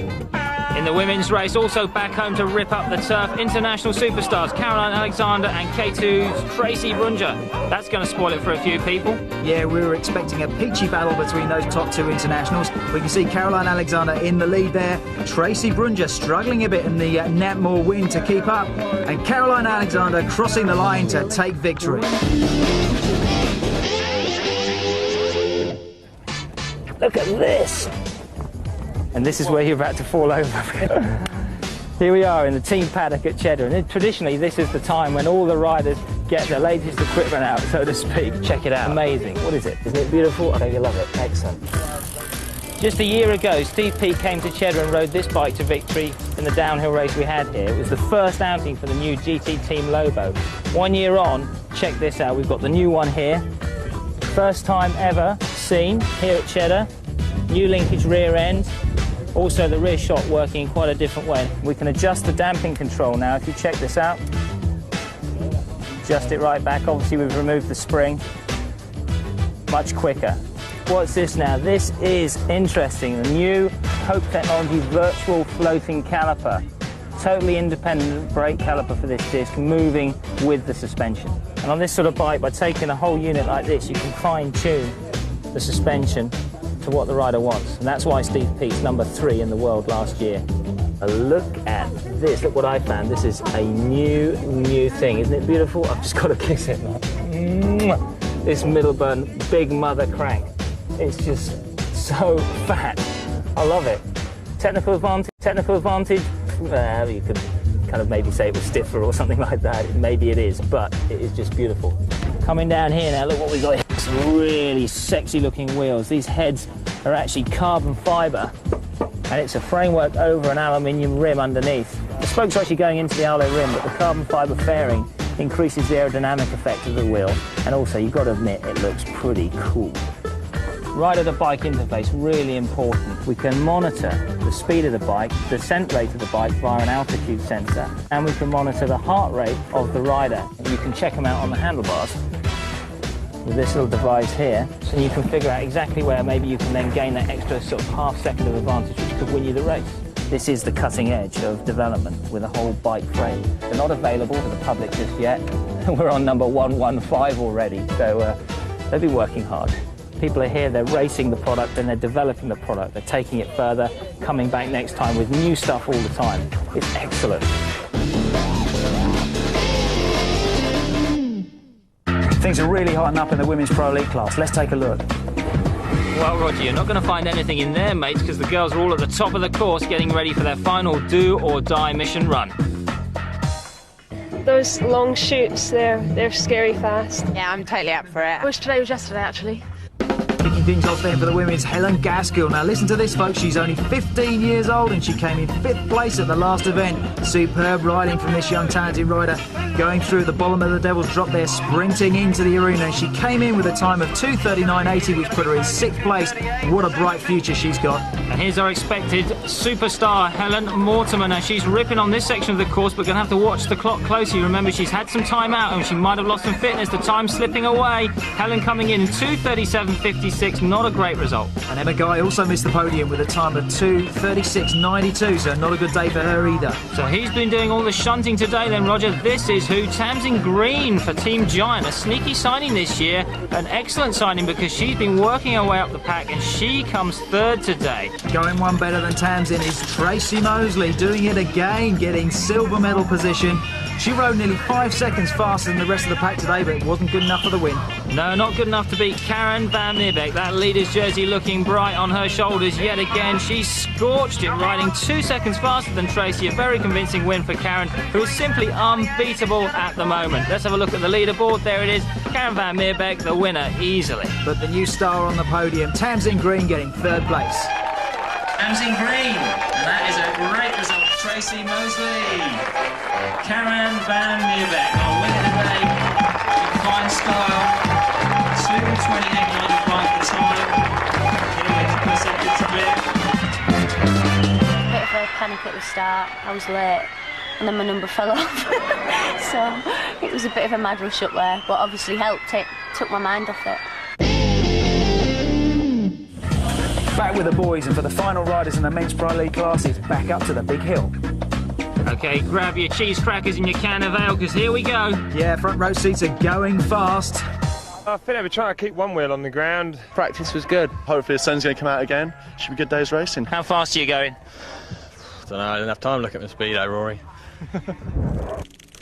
In the women's race, also back home to rip up the turf, international superstars Caroline Alexander and K2's Tracy Brunger. That's going to spoil it for a few people. Yeah, we were expecting a peachy battle between those top 2 internationals. We can see Caroline Alexander in the lead there. Tracy Brunger struggling a bit in the Netmore wind to keep up. And Caroline Alexander crossing the line to take victory. Look at this! And this is where you're about to fall over. Here we are in the team paddock at Cheddar, and traditionally this is the time when all the riders get their latest equipment out, so to speak. Check it out. Amazing. What is it? Isn't it beautiful? I know you love it. Excellent. Just a year ago, Steve Peat came to Cheddar and rode this bike to victory in the downhill race we had here. It was the first outing for the new GT Team Lobo. 1 year on, check this out. We've got the new one here. First time ever seen here at Cheddar. New linkage rear end. Also the rear shot working in quite a different way. We can adjust the damping control now. If you check this out, adjust it right back. Obviously we've removed the spring. Much quicker. What's this now? This is interesting. The new Hope Technology virtual floating caliper. Totally independent brake caliper for this disc, moving with the suspension. And on this sort of bike, by taking a whole unit like this, you can fine-tune the suspension to what the rider wants, and that's why Steve Peat's number 3 in the world last year. A look at this. Look what I found. This is a new thing. Isn't it beautiful? I've just got to kiss it now. This Middleburn big mother crank. It's just so fat. I love it. Technical advantage. You could kind of maybe say it was stiffer or something like that. Maybe it is, but it is just beautiful. Coming down here now, look what we got here. Some really sexy looking wheels. These heads are actually carbon fibre, and it's a framework over an aluminium rim underneath. The spokes are actually going into the alloy rim, but the carbon fibre fairing increases the aerodynamic effect of the wheel, and also you've got to admit it looks pretty cool. Rider to bike interface, really important. We can monitor the speed of the bike, the descent rate of the bike via an altitude sensor, and we can monitor the heart rate of the rider. You can check them out on the handlebars with this little device here, and you can figure out exactly where maybe you can then gain that extra sort of half second of advantage, which could win you the race. This is the cutting edge of development with a whole bike frame. They're not available to the public just yet. We're on number 115 already, so they'll be working hard. People are here, they're racing the product and they're developing the product. They're taking it further, coming back next time with new stuff all the time. It's excellent. Things are really hotting up in the Women's Pro Elite class. Let's take a look. Well, Roger, you're not going to find anything in there, mates, because the girls are all at the top of the course getting ready for their final do-or-die mission run. Those long shoots, they're scary fast. Yeah, I'm totally up for it. I wish today was yesterday, actually. Kicking things off then for the women's Helen Gaskell. Now listen to this, folks. She's only 15 years old and she came in 5th place at the last event. Superb riding from this young talented rider, going through the bottom of the Devil's Drop there, sprinting into the arena. She came in with a time of 2:39.80, which put her in 6th place. What a bright future she's got. And here's our expected superstar, Helen Mortimer. Now she's ripping on this section of the course, but going to have to watch the clock closely. Remember, she's had some time out and she might have lost some fitness. The time slipping away. Helen coming in 2:37.56, not a great result. And Emma Guy also missed the podium with a time of 2:36.92, so not a good day for her either. So he's been doing all the shunting today then, Roger. This is who? Tamsin Green for Team Giant. A sneaky signing this year. An excellent signing because she's been working her way up the pack and she comes 3rd today. Going one better than Tamsin is Tracy Mosley, doing it again, getting silver medal position. She rode nearly 5 seconds faster than the rest of the pack today, but it wasn't good enough for the win. No, not good enough to beat Karen van Meerbeek. That leader's jersey looking bright on her shoulders yet again. She scorched it, riding 2 seconds faster than Tracy. A very convincing win for Karen, who is simply unbeatable at the moment. Let's have a look at the leaderboard. There it is. Karen van Meerbeek, the winner, easily. But the new star on the podium, Tamsin Green, getting 3rd place. Tamsin Green, and that is a great result. Tracy Mosley, Karen van Meerbeek, our winner today, with fine style, 2:28.95 the time. Bit of a panic at the start. I was late, and then my number fell off. So it was a bit of a mad rush up there, but obviously helped it, took my mind off it. Back with the boys, and for the final riders in the men's Pro League class, it's back up to the big hill. Okay, grab your cheese crackers and your can of ale, because here we go. Yeah, front row seats are going fast. I think we're trying to keep one wheel on the ground. Practice was good. Hopefully the sun's going to come out again. Should be a good day's racing. How fast are you going? I don't know, I didn't have time to look at my speedo, Rory.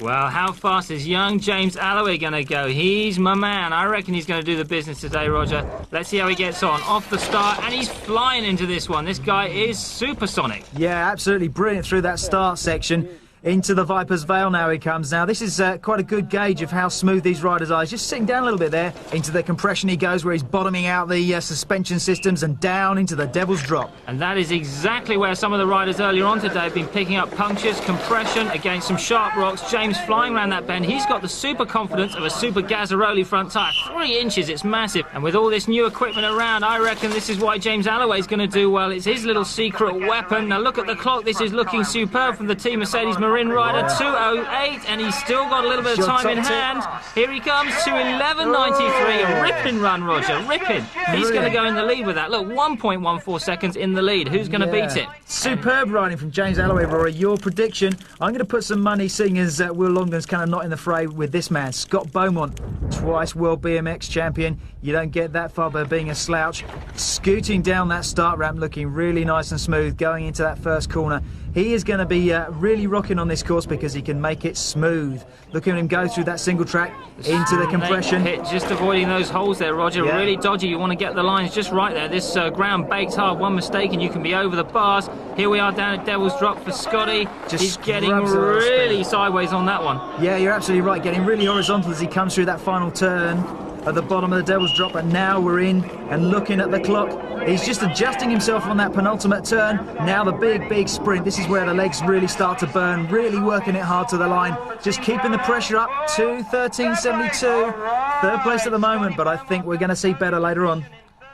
Well, how fast is young James Alloway going to go? He's my man. I reckon he's going to do the business today, Roger. Let's see how he gets on. Off the start, and he's flying into this one. This guy is supersonic. Yeah, absolutely brilliant through that start section. Into the Viper's Vale now he comes. Now this is quite a good gauge of how smooth these riders are. He's just sitting down a little bit there. Into the compression he goes, where he's bottoming out the suspension systems, and down into the Devil's Drop. And that is exactly where some of the riders earlier on today have been picking up punctures, compression against some sharp rocks. James flying around that bend. He's got the super confidence of a Super Gazzaroli front tyre. 3 inches, it's massive. And with all this new equipment around, I reckon this is why James Alloway's going to do well. It's his little secret weapon. Now look at the clock. This is looking superb from the Team Mercedes Marin rider. 2:08, and he's still got a little bit of time in hand. Here he comes to 11:93. A ripping run, Roger, ripping. He's going to go in the lead with that. Look, 1.14 seconds in the lead. Who's going to beat it? Superb riding from James Alloway, Rory. Your prediction? I'm going to put some money, seeing as Will Longden's kind of not in the fray with this man. Scott Beaumont, twice World BMX champion. You don't get that far by being a slouch. Scooting down that start ramp, looking really nice and smooth, going into that first corner. He is going to be really rocking on this course because he can make it smooth. Look at him go through that single track into the compression. Just avoiding those holes there, Roger. Yeah. Really dodgy. You want to get the lines just right there. This ground baked hard. One mistake and you can be over the bars. Here we are down at Devil's Drop for Scotty. He's getting really sideways on that one. Yeah, you're absolutely right. Getting really horizontal as he comes through that final turn at the bottom of the Devil's Drop. And now we're in and looking at the clock. He's just adjusting himself on that penultimate turn. Now the big sprint. This is where the legs really start to burn. Really working it hard to the line. Just keeping the pressure up. 2:13.72. 3rd place at the moment, but I think we're going to see better later on.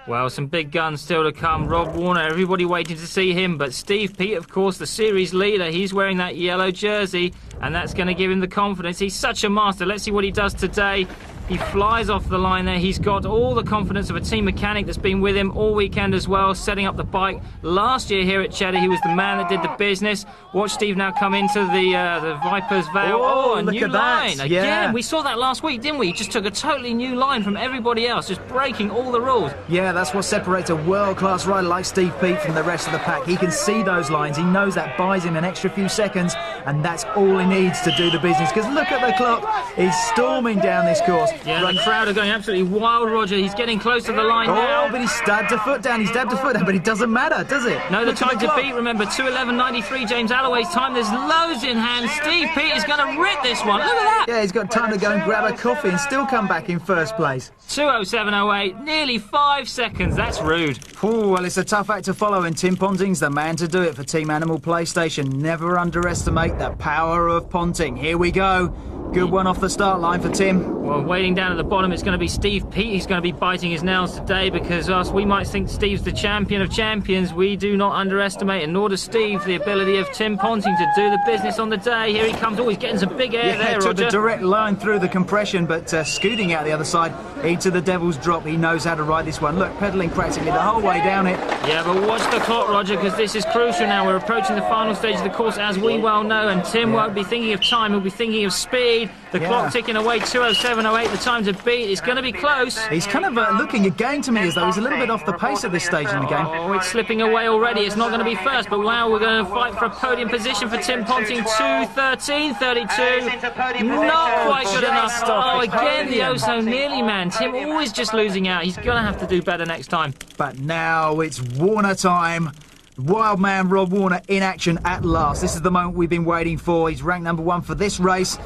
Well, some big guns still to come. Rob Warner, everybody waiting to see him. But Steve Peat, of course, the series leader. He's wearing that yellow jersey, and that's going to give him the confidence. He's such a master. Let's see what he does today. He flies off the line there. He's got all the confidence of a team mechanic that's been with him all weekend as well, setting up the bike. Last year here at Cheddar, he was the man that did the business. Watch Steve now come into the Viper's Vale. Oh, a new line. Again, we saw that last week, didn't we? He just took a totally new line from everybody else, just breaking all the rules. Yeah, that's what separates a world-class rider like Steve Peat from the rest of the pack. He can see those lines. He knows that buys him an extra few seconds, and that's all he needs to do the business. Because look at the clock. He's storming down this course. Yeah, the crowd are going absolutely wild, Roger. He's getting close to the line now. Oh, but he's stabbed a foot down. He's stabbed a foot down, but it doesn't matter, does it? No, the Look at time to clock. beat, remember, 2:11.93, James Alloway's time. There's loads in hand. Steve Peat is going to rip this one. Look at that. Yeah, he's got time to go and grab a coffee and still come back in first place. 2:07.08, nearly 5 seconds. That's rude. Oh, well, it's a tough act to follow, and Tim Ponting's the man to do it for Team Animal PlayStation. Never underestimate the power of Ponting. Here we go. Good one off the start line for Tim. Well, waiting down at the bottom, it's going to be Steve Peat. He's going to be biting his nails today because we might think Steve's the champion of champions. We do not underestimate, and nor does Steve, the ability of Tim Ponting to do the business on the day. Here he comes. Oh, he's getting some big air there, took Roger. the direct line through the compression, but scooting out the other side into the Devil's Drop. He knows how to ride this one. Look, pedalling practically the whole way down it. Yeah, but watch the clock, Roger, because this is crucial now. We're approaching the final stage of the course, as we well know, and Tim won't be thinking of time. He'll be thinking of speed. The clock ticking away, 2:07.08, the time to beat. It's going to be close. He's kind of looking again to me as though he's a little bit off the pace at this stage in the game. Oh, it's slipping away already. It's not going to be first, but wow, we're going to fight for a podium position for Tim Ponting. 2:13.32. Not quite good enough. Oh, again, the oh so nearly man. Tim always just losing out. He's going to have to do better next time. But now it's Warner time. Wild man Rob Warner in action at last. This is the moment we've been waiting for. He's ranked #1 for this race.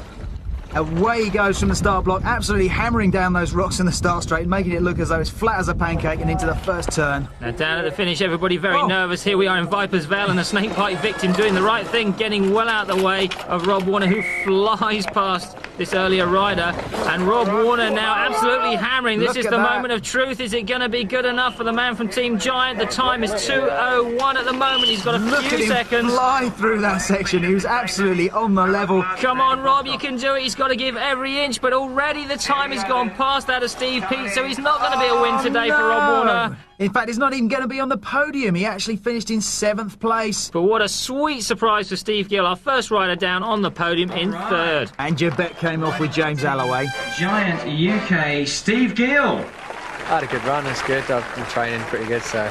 Away he goes from the start block, absolutely hammering down those rocks in the start straight, making it look as though it's flat as a pancake and into the first turn. Now down at the finish, everybody very nervous. Here we are in Viper's Vale, and a snakebite victim doing the right thing, getting well out of the way of Rob Warner, who flies past this earlier rider. And Rob Warner now absolutely hammering. This is the moment of truth. Is it going to be good enough for the man from Team Giant? The time is 2:01 at the moment. He's got a few seconds. Fly through that section. He was absolutely on the level. Come on, Rob, you can do it. He's got to give every inch, but already the time has gone past that of Steve Peat, so he's not going to be a win today for Rob Warner. In fact, he's not even going to be on the podium. He actually finished in 7th place. But what a sweet surprise for Steve Gill, our first rider down on the podium in 3rd. And Jabet came off with James Alloway. Giant UK, Steve Gill. I had a good run, it's good. I've been training pretty good, so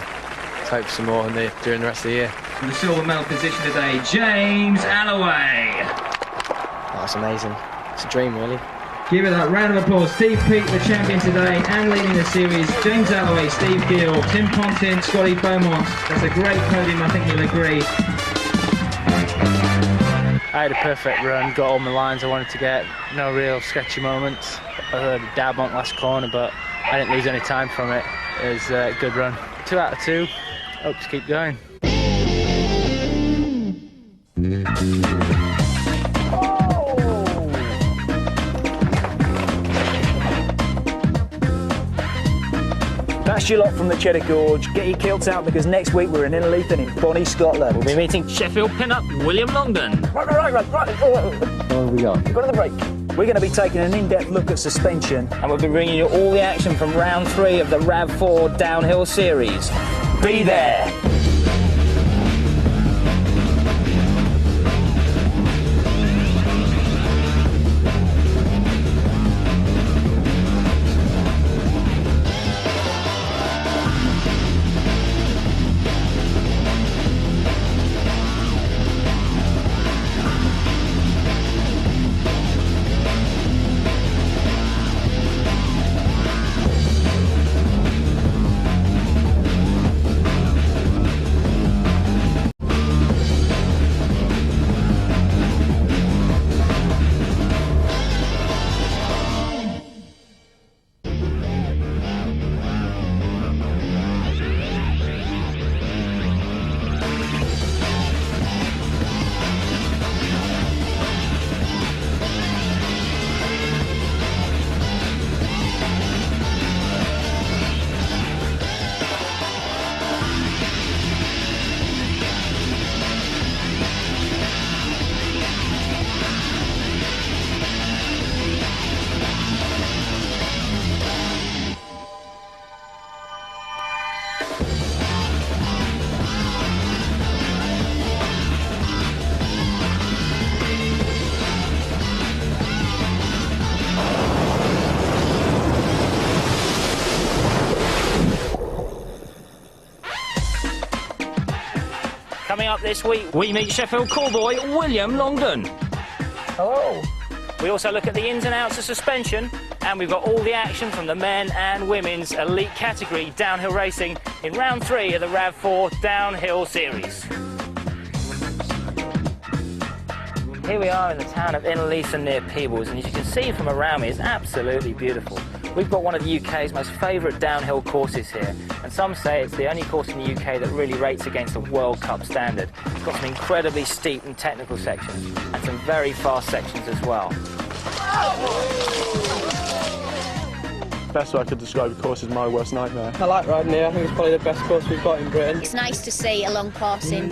let's hope some more during the rest of the year. In the silver medal position today, James Alloway. Oh, it's amazing. It's a dream, really. Give it that round of applause. Steve Peat, the champion today, and leading the series. James Alloway, Steve Gill, Tim Ponting, Scotty Beaumont. That's a great podium, I think you'll agree. I had a perfect run, got all my lines I wanted to get. No real sketcy moments. I heard a dab on the last corner, but I didn't lose any time from it. It was a good run. 2 out of 2. Hope to keep going. That's your lot from the Cheddar Gorge. Get your kilts out because next week we're in Innerleith and in Bonnie, Scotland. We'll be meeting Sheffield pin-up William Longdon. Right. What have we got? We've got to the break. We're going to be taking an in-depth look at suspension. And we'll be bringing you all the action from round 3 of the RAV4 Downhill Series. Be there. Coming up this week, we meet Sheffield callboy William Longdon. Hello. We also look at the ins and outs of suspension, and we've got all the action from the men and women's elite category downhill racing in round 3 of the RAV4 Downhill Series. Here we are in the town of Innerleithen near Peebles, and as you can see from around me, it's absolutely beautiful. We've got one of the UK's most favourite downhill courses here, and some say it's the only course in the UK that really rates against a World Cup standard. It's got some incredibly steep and technical sections, and some very fast sections as well. Best way I could describe the course is my worst nightmare. I like riding here. I think it's probably the best course we've got in Britain. It's nice to see a long course in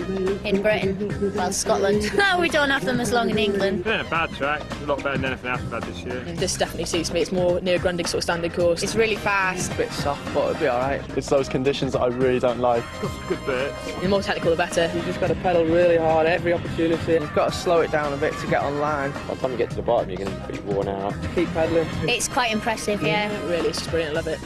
Britain, well, Scotland. No, we don't have them as long in England. It's been a bad track, a lot better than anything else we've had this year. This definitely suits me. It's more near Grundig sort of standard course. It's really fast. A bit soft, but it'll be alright. It's those conditions that I really don't like. Got some good bits. The more technical, the better. You've just got to pedal really hard every opportunity. You've got to slow it down a bit to get online. By the time you get to the bottom, you're going to be pretty worn out. Keep pedalling. It's quite impressive, yeah. Really, it's just brilliant. I love it.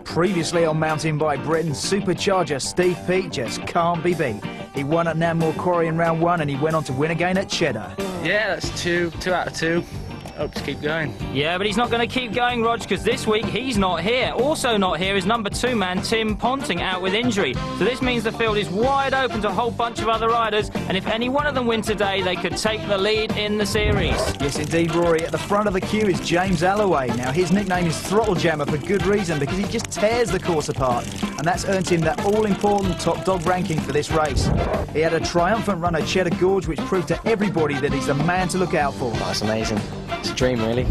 Previously on Mountain Bike Britain, supercharger Steve Peat just can't be beat. He won at Netmore Quarry in round 1 and he went on to win again at Cheddar. Yeah, that's 2 out of 2. Hope to keep going. Yeah, but he's not going to keep going, Rog, because this week he's not here. Also not here is number 2 man Tim Ponting, out with injury. So this means the field is wide open to a whole bunch of other riders, and if any one of them win today, they could take the lead in the series. Yes, indeed, Rory. At the front of the queue is James Alloway. Now, his nickname is Throttle Jammer for good reason, because he just tears the course apart, and that's earned him that all-important top dog ranking for this race. He had a triumphant run at Cheddar Gorge, which proved to everybody that he's the man to look out for. That's amazing. It's a dream, really.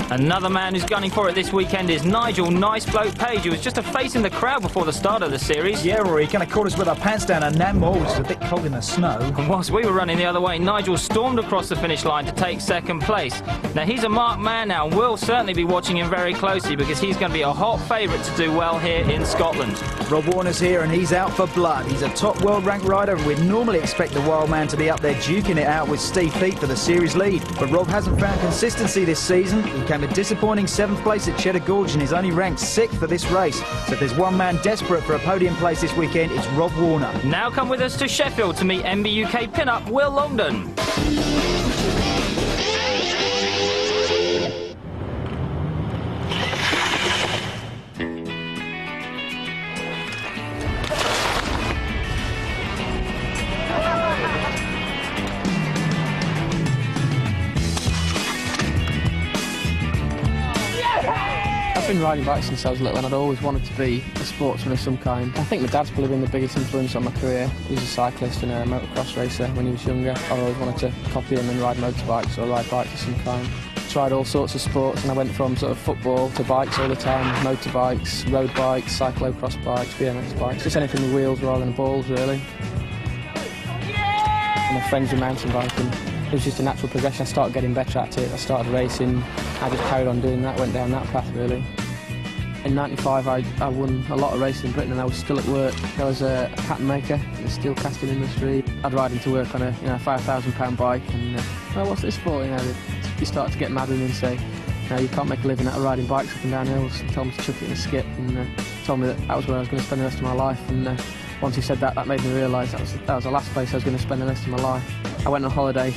Another man who's gunning for it this weekend is Nigel Nice Bloke Page, who was just a face in the crowd before the start of the series. Yeah, Rory, he kind of caught us with our pants down at Netmore, which is a bit cold in the snow. And whilst we were running the other way, Nigel stormed across the finish line to take second place. Now, he's a marked man now, and we'll certainly be watching him very closely because he's going to be a hot favourite to do well here in Scotland. Rob Warner's here, and he's out for blood. He's a top world-ranked rider, and we'd normally expect the wild man to be up there duking it out with Steve Peat for the series lead. But Rob hasn't found consistency this season. He came a disappointing 7th place at Cheddar Gorge and is only ranked 6th for this race. So if there's one man desperate for a podium place this weekend, it's Rob Warner. Now come with us to Sheffield to meet MTB UK pin-up Will Longdon. I've been riding bikes since I was little and I'd always wanted to be a sportsman of some kind. I think my dad's probably been the biggest influence on my career. He was a cyclist and a motocross racer when he was younger. I always wanted to copy him and ride motorbikes or ride bikes of some kind. Tried all sorts of sports and I went from sort of football to bikes all the time, motorbikes, road bikes, cyclocross bikes, BMX bikes, just anything with wheels rather than balls really. And my friends were mountain biking. It was just a natural progression. I started getting better at it. I started racing. I just carried on doing that, went down that path really. In '95 I won a lot of races in Britain and I was still at work. I was a pattern maker in the steel casting industry. I'd ride into work on a £5,000 bike and, well, what's this for? You start to get mad with me and say, no, you can't make a living out of riding bikes up and down hills. He told me to chuck it in a skip and told me that was where I was going to spend the rest of my life. And once he said that, that made me realise that was the last place I was going to spend the rest of my life. I went on holiday,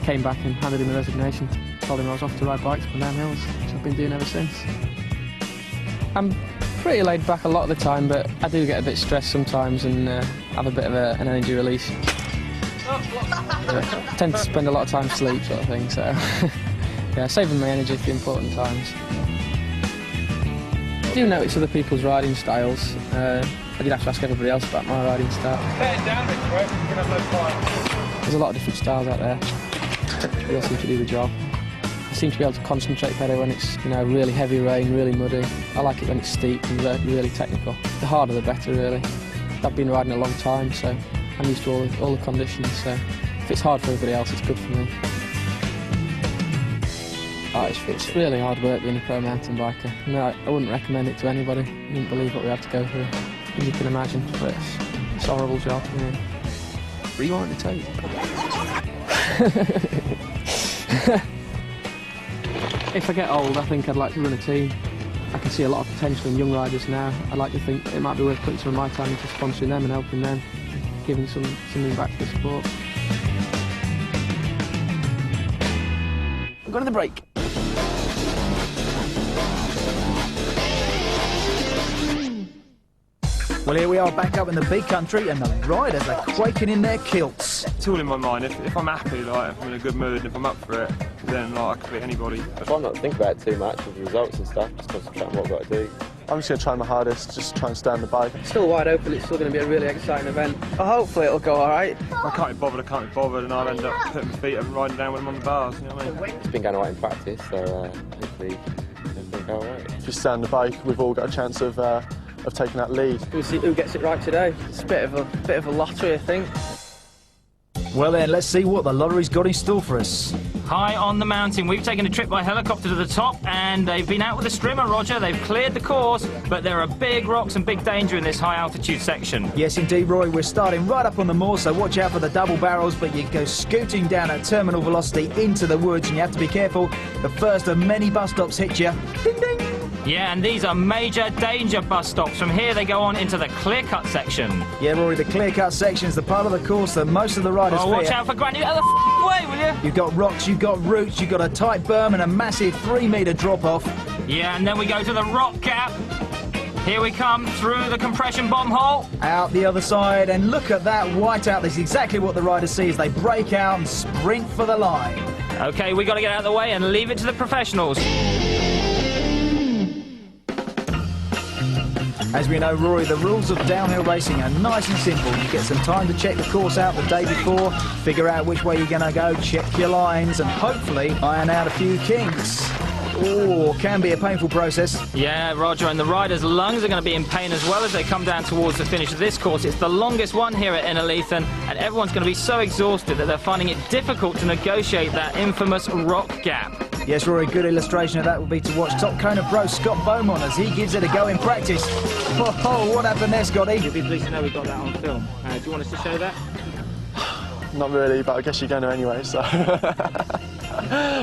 came back and handed him a resignation. Told him I was off to ride bikes up and down hills, which I've been doing ever since. I'm pretty laid back a lot of the time, but I do get a bit stressed sometimes and have a bit of an energy release. I tend to spend a lot of time asleep sort of thing, so yeah, saving my energy for the important times. I do notice other people's riding styles. I did have to ask everybody else about my riding style. There's a lot of different styles out there. They all seem to do the job. I seem to be able to concentrate better when it's really heavy rain, really muddy. I like it when it's steep and really technical. The harder the better really. I've been riding a long time, so I'm used to all the conditions, so if it's hard for everybody else, it's good for me. It's really hard work being a pro mountain biker. No, I wouldn't recommend it to anybody. You wouldn't believe what we have to go through, as you can imagine, but it's a horrible job. Yeah. Rewind the tape. If I get old, I think I'd like to run a team. I can see a lot of potential in young riders now. I'd like to think it might be worth putting some of my time into sponsoring them and helping them, giving something back to the sport. go to the break. Well, here we are back up in the big country, and the riders are quaking in their kilts. It's all in my mind. If I'm happy, like, if I'm in a good mood, and if I'm up for it, then like, I can beat anybody. I try not to think about it too much with the results and stuff, just concentrate on what I've got to do. I'm just going to try my hardest, just try and stay on the bike. It's still wide open, it's still going to be a really exciting event. But hopefully it'll go alright. I can't be bothered, and I'll end up putting my feet up and riding down when I'm on the bars, you know what I mean? It's been going alright in practice, so hopefully it'll go alright. If you stay on the bike, we've all got a chance of taking that lead. We'll see who gets it right today. It's a bit of a lottery, I think. Well then, let's see what the lottery's got in store for us. High on the mountain, we've taken a trip by helicopter to the top, and they've been out with a strimmer, Roger. They've cleared the course, but there are big rocks and big danger in this high altitude section. Yes indeed, Roy, we're starting right up on the moor, so watch out for the double barrels, but you go scooting down at terminal velocity into the woods, and you have to be careful. The first of many bus stops hit you. Ding ding! Yeah, and these are major danger bus stops. From here they go on into the clear-cut section. Yeah, Rory, the clear-cut section is the part of the course that most of the riders fear. Watch out for Granny, out of the way, will you? You've got rocks, you've got roots, you've got a tight berm and a massive 3-metre drop-off. Yeah, and then we go to the rock gap. Here we come through the compression bomb hole. Out the other side, and look at that whiteout. This is exactly what the riders see as they break out and sprint for the line. OK, we got to get out of the way and leave it to the professionals. As we know, Rory, the rules of downhill racing are nice and simple. You get some time to check the course out the day before, figure out which way you're going to go, check your lines, and hopefully iron out a few kinks. Oh, can be a painful process. Yeah, Roger, and the riders' lungs are going to be in pain as well as they come down towards the finish of this course. It's the longest one here at Innerleithen, and everyone's going to be so exhausted that they're finding it difficult to negotiate that infamous rock gap. Yes, Rory, good illustration of that would be to watch top Kona pro Scott Beaumont as he gives it a go in practice. Oh, what happened there, Scotty? You'll be pleased to know we got that on film. Do you want us to show that? Not really, but I guess you're going to anyway, so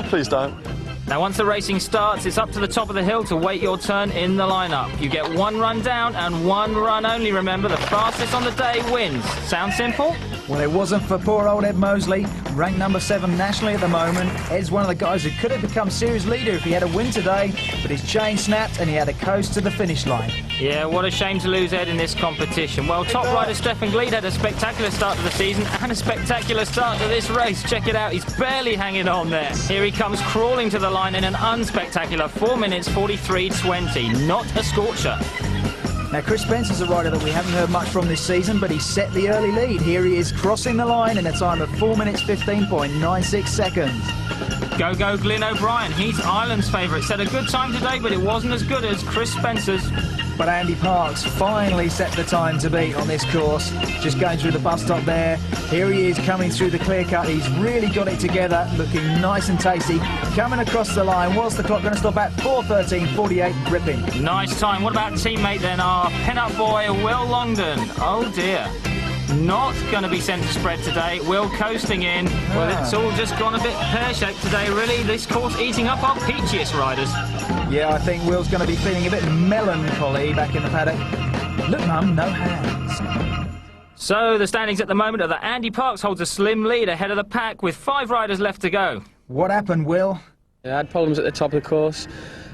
please don't. Now, once the racing starts, it's up to the top of the hill to wait your turn in the lineup. You get one run down and one run only, remember. The fastest on the day wins. Sound simple? Well, it wasn't for poor old Ed Mosley, ranked number 7 nationally at the moment. Ed's one of the guys who could have become series leader if he had a win today, but his chain snapped and he had to coast to the finish line. Yeah, what a shame to lose Ed in this competition. Well, top rider Stefan Gleed had a spectacular start to the season and a spectacular start to this race. Check it out, he's barely hanging on there. Here he comes crawling to the line in an unspectacular 4 minutes 43.20. Not a scorcher. Now, Chris Spencer's a rider that we haven't heard much from this season, but he's set the early lead. Here he is crossing the line in a time of 4 minutes 15.96 seconds. Go Glyn O'Brien. He's Ireland's favourite. Set a good time today, but it wasn't as good as Chris Spencer's. But Andy Parks finally set the time to beat on this course. Just going through the bus stop there. Here he is coming through the clear cut. He's really got it together, looking nice and tasty. Coming across the line. What's the clock going to stop at? 4:13.48, gripping. Nice time. What about teammate then? Our pin-up boy, Will Longdon. Oh dear. Not going to be sent to spread today. Will coasting in. Well, it's all just gone a bit pear-shaped today, really. This course eating up our peachiest riders. Yeah, I think Will's going to be feeling a bit melancholy back in the paddock. Look, Mum, no hands. So the standings at the moment are that Andy Parks holds a slim lead ahead of the pack with 5 riders left to go. What happened, Will? Yeah, I had problems at the top of the course.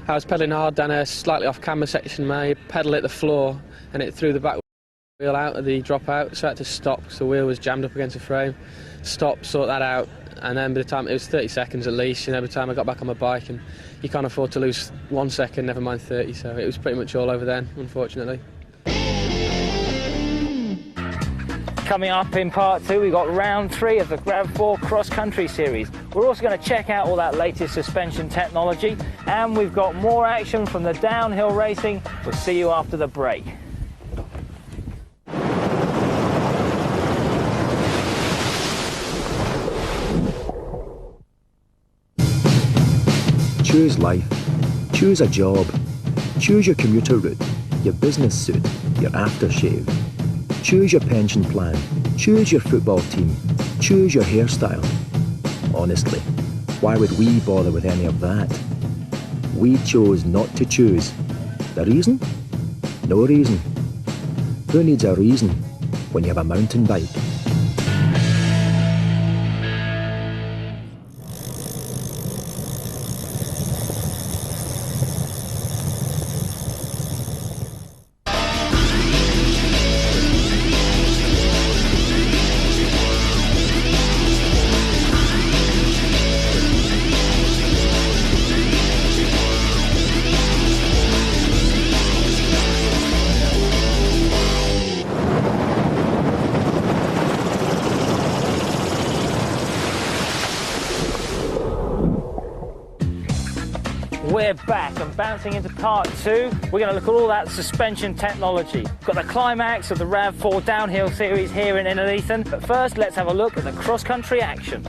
I was pedalling hard down a slightly off-camber section. My pedal hit the floor and it threw the back wheel out of the dropout, so I had to stop because the wheel was jammed up against the frame. Stop, sort that out, and then by the time, it was 30 seconds at least, you know, by the time I got back on my bike, and you can't afford to lose 1 second, never mind 30, so it was pretty much all over then, unfortunately. Coming up in part 2, we've got round 3 of the Grav 4 Cross Country Series. We're also going to check out all that latest suspension technology, and we've got more action from the downhill racing. We'll see you after the break. Choose life, choose a job, choose your commuter route, your business suit, your aftershave. Choose your pension plan, choose your football team, choose your hairstyle. Honestly, why would we bother with any of that? We chose not to choose. The reason? No reason. Who needs a reason when you have a mountain bike? We're back and bouncing into part 2. We're going to look at all that suspension technology. We've got the climax of the RAV4 downhill series here in Innerleithen. But first, let's have a look at the cross-country action.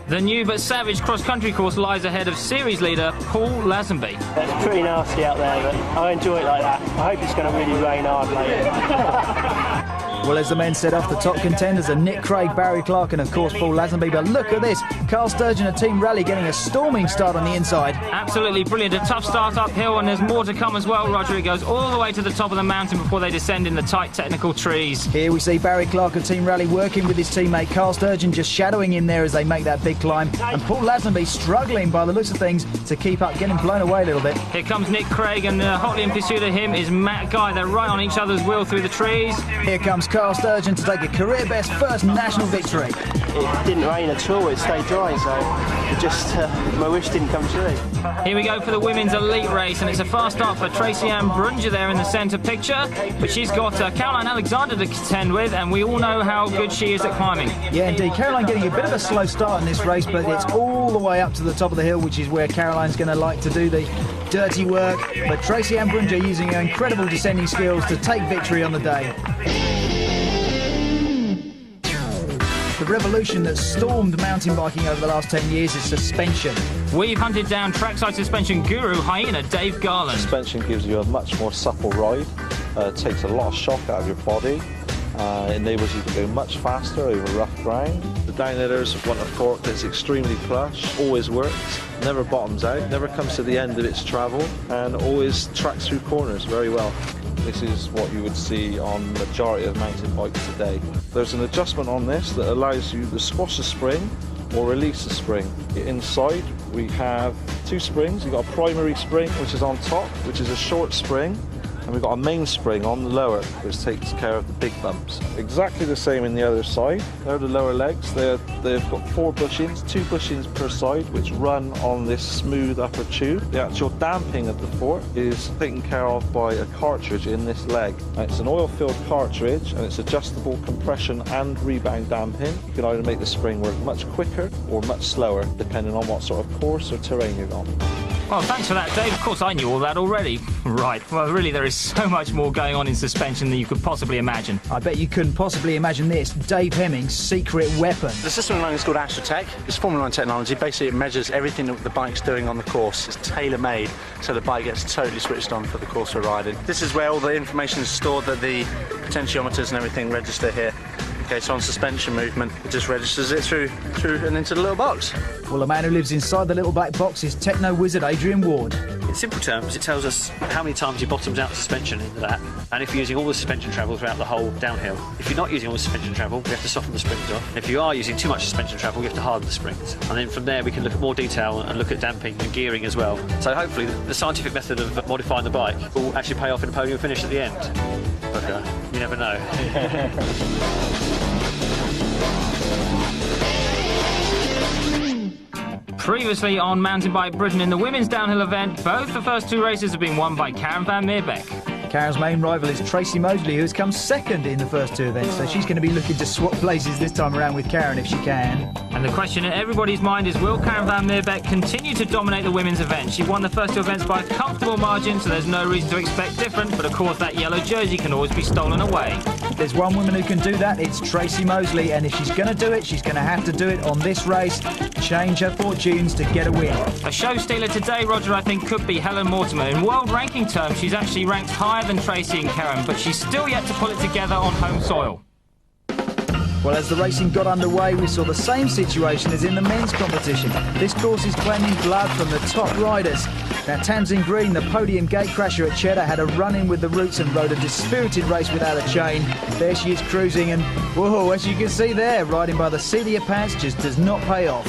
The new but savage cross-country course lies ahead of series leader Paul Lazenby. It's pretty nasty out there, but I enjoy it like that. I hope it's going to really rain hard later. Well, as the men set off, the top contenders are Nick Craig, Barry Clark and, of course, Paul Lazenby. But look at this. Carl Sturgeon of Team Rally getting a storming start on the inside. Absolutely brilliant. A tough start uphill, and there's more to come as well, Roger. It goes all the way to the top of the mountain before they descend in the tight technical trees. Here we see Barry Clark of Team Rally working with his teammate Carl Sturgeon, just shadowing him there as they make that big climb. And Paul Lazenby struggling, by the looks of things, to keep up, getting blown away a little bit. Here comes Nick Craig, and hotly in pursuit of him is Matt Guy. They're right on each other's wheel through the trees. Here comes Carl Sturgeon to take a career-best first national victory. It didn't rain at all, it stayed dry, so it just my wish didn't come true. Here we go for the women's elite race, and it's a fast start for Tracy Ann Brunger there in the centre picture, but she's got Caroline Alexander to contend with, and we all know how good she is at climbing. Yeah, indeed. Caroline getting a bit of a slow start in this race, but it's all the way up to the top of the hill, which is where Caroline's going to like to do the dirty work. But Tracy Ann Brunger using her incredible descending skills to take victory on the day. The revolution that stormed mountain biking over the last 10 years is suspension. We've hunted down trackside suspension guru Hyena Dave Garland. Suspension gives you a much more supple ride, takes a lot of shock out of your body, enables you to go much faster over rough ground. The downhillers want a fork that's extremely plush, always works, never bottoms out, never comes to the end of its travel, and always tracks through corners very well. This is what you would see on the majority of mountain bikes today. There's an adjustment on this that allows you to squash the spring or release the spring. Inside we have two springs. You've got a primary spring which is on top, which is a short spring, and we've got a main spring on the lower which takes care of the big bumps. Exactly the same in the other side. They're the lower legs. They've got 4 bushings, 2 bushings per side, which run on this smooth upper tube. The actual damping of the fork is taken care of by a cartridge in this leg. It's an oil-filled cartridge, and it's adjustable compression and rebound damping. You can either make the spring work much quicker or much slower, depending on what sort of course or terrain you're on. Well, thanks for that, Dave. Of course, I knew all that already. Right. Well, really, there is so much more going on in suspension than you could possibly imagine. I bet you couldn't possibly imagine this. Dave Hemming's secret weapon. The system we're running is called AstroTech. It's Formula 1 technology. Basically, it measures everything that the bike's doing on the course. It's tailor-made, so the bike gets totally switched on for the course we're riding. This is where all the information is stored that the potentiometers and everything register here. Okay, so on suspension movement, it just registers it through and into the little box. Well, the man who lives inside the little black box is techno wizard Adrian Ward. In simple terms, it tells us how many times you bottoms out suspension into that, and if you're using all the suspension travel throughout the whole downhill. If you're not using all the suspension travel, we have to soften the springs off. And if you are using too much suspension travel, we have to harden the springs. And then from there, we can look at more detail and look at damping and gearing as well. So hopefully, the scientific method of modifying the bike will actually pay off in a podium finish at the end. But you never know. Previously on Mountain Bike Britain in the women's downhill event, both the first 2 races have been won by Karen van Meerbeek. Karen's main rival is Tracy Mosley, who has come second in the first 2 events, so she's going to be looking to swap places this time around with Karen if she can. And the question in everybody's mind is, will Karen van Meerbeek continue to dominate the women's event? She won the first 2 events by a comfortable margin, so there's no reason to expect different, but of course that yellow jersey can always be stolen away. If there's one woman who can do that, it's Tracy Mosley, and if she's going to do it, she's going to have to do it on this race, change her fortunes to get a win. A show stealer today, Roger, I think could be Helen Mortimer. In world ranking terms, she's actually ranked higher than Tracy and Karen, but she's still yet to pull it together on home soil. Well, as the racing got underway, we saw the same situation as in the men's competition. This course is claiming blood from the top riders. Now, Tamsin Green, the podium gatecrasher at Cheddar, had a run-in with the roots and rode a dispirited race without a chain. There she is cruising, and whoa, as you can see there, riding by the seat of your pants just does not pay off.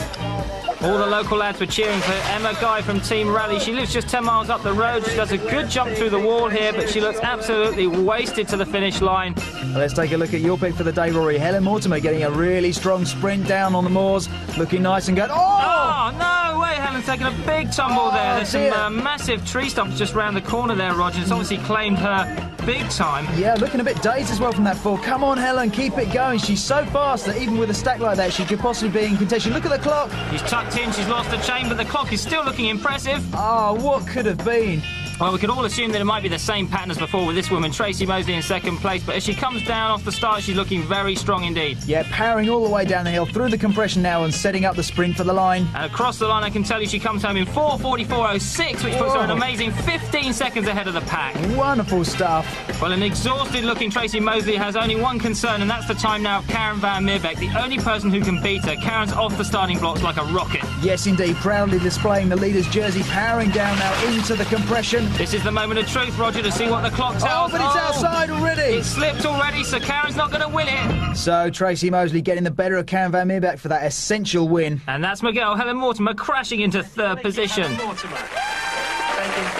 All the local lads were cheering for Emma Guy from Team Rally. She lives just 10 miles up the road. She does a good jump through the wall here, but she looks absolutely wasted to the finish line. Well, let's take a look at your pick for the day, Rory. Helen Mortimer getting a really strong sprint down on the moors, looking nice and going, oh no way, Helen Karen's taken a big tumble there. There's some massive tree stumps just round the corner there, Roger. It's obviously claimed her big time. Yeah, looking a bit dazed as well from that fall. Come on, Helen, keep it going. She's so fast that even with a stack like that, she could possibly be in contention. Look at the clock. She's tucked in, she's lost the chain, but the clock is still looking impressive. Oh, what could have been? Well, we could all assume that it might be the same pattern as before with this woman, Tracy Mosley, in second place, but as she comes down off the start, she's looking very strong indeed. Yeah, powering all the way down the hill, through the compression now and setting up the sprint for the line. And across the line, I can tell you she comes home in 4:44.06, which puts her an amazing 15 seconds ahead of the pack. Wonderful stuff. Well, an exhausted-looking Tracy Mosley has only one concern, and that's the time now of Karen van Meerbeek, the only person who can beat her. Karen's off the starting blocks like a rocket. Yes, indeed, proudly displaying the leader's jersey, powering down now into the compression. This is the moment of truth, Roger, to see what the clock tells. Oh, but it's outside already. It slipped already, so Karen's not going to win it. So Tracy Mosley getting the better of Karen van Meerbeek for that essential win. And that's Miguel Helen Mortimer crashing into third position. Taking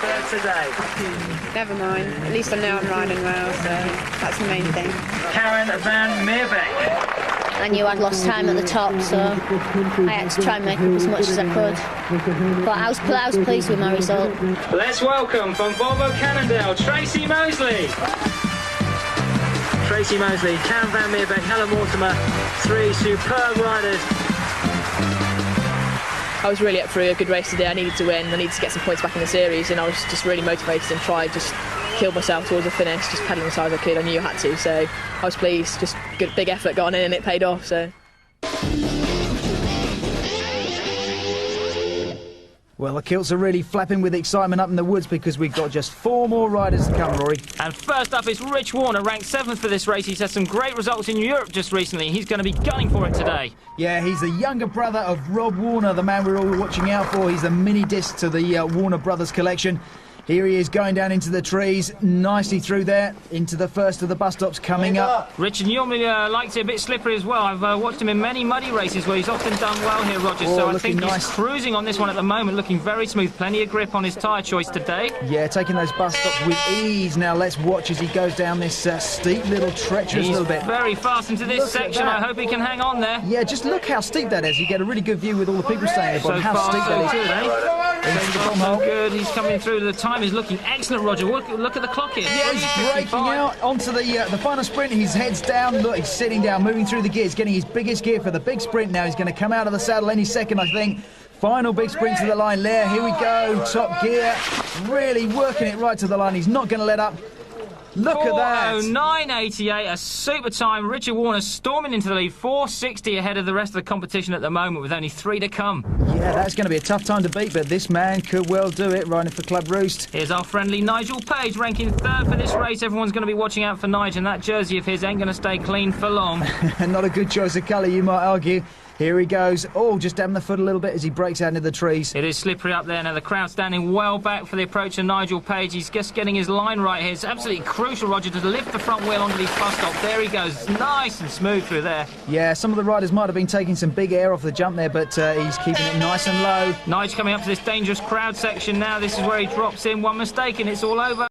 third today. Never mind. At least I know I'm riding well, so that's the main thing. Karen van Meerbeek. I knew I'd lost time at the top, so I had to try and make up as much as I could. But I was pleased with my result. Let's welcome from Volvo Cannondale, Tracy Mosley. Tracy Mosley, Karen van Meerbeek, Helen Mortimer, three superb riders. I was really up for a good race today. I needed to win. I needed to get some points back in the series, and I was just really motivated and tried just kill myself towards the finish, just pedalling as hard as I could. I knew I had to, so I was pleased. Just good, big effort got on in, and it paid off. So. Well, the kilts are really flapping with excitement up in the woods because we've got just 4 more riders to come, Rory. And first up is Rich Warner, ranked 7th for this race. He's had some great results in Europe just recently. He's going to be gunning for it today. Yeah, he's the younger brother of Rob Warner, the man we're all watching out for. He's the mini disc to the Warner Brothers collection. Here he is going down into the trees, nicely through there, into the first of the bus stops coming up. Richard normally likes it a bit slippery as well. I've watched him in many muddy races where he's often done well here, Roger, so I think he's cruising on this one at the moment, looking very smooth, plenty of grip on his tyre choice today. Yeah, taking those bus stops with ease. Now let's watch as he goes down this steep little treacherous little bit. He's very fast into this section. I hope he can hang on there. Yeah, just look how steep that is. You get a really good view with all the people staying there, how steep that is. Good, eh? So good. He's coming through. The time is looking excellent, Roger. Look at the clock here. Yeah, he's breaking out onto the final sprint. His head's down. Look, he's sitting down, moving through the gears, getting his biggest gear for the big sprint now. He's going to come out of the saddle any second, I think. Final big sprint to the line there. Here we go. Top gear. Really working it right to the line. He's not going to let up. Look at that. 4:09.88, a super time. Richard Warner storming into the lead, 4:60 ahead of the rest of the competition at the moment with only 3 to come. Yeah, that's going to be a tough time to beat, but this man could well do it, riding for Club Roost. Here's our friendly Nigel Page, ranking 3rd for this race. Everyone's going to be watching out for Nigel, and that jersey of his ain't going to stay clean for long. Not a good choice of colour, you might argue. Here he goes. Oh, just damn the foot a little bit as he breaks out into the trees. It is slippery up there now. The crowd standing well back for the approach of Nigel Page. He's just getting his line right here. It's absolutely crucial, Roger, to lift the front wheel onto these bus stops. There he goes. Nice and smooth through there. Yeah, some of the riders might have been taking some big air off the jump there, but he's keeping it nice and low. Nigel coming up to this dangerous crowd section now. This is where he drops in. One mistake and it's all over.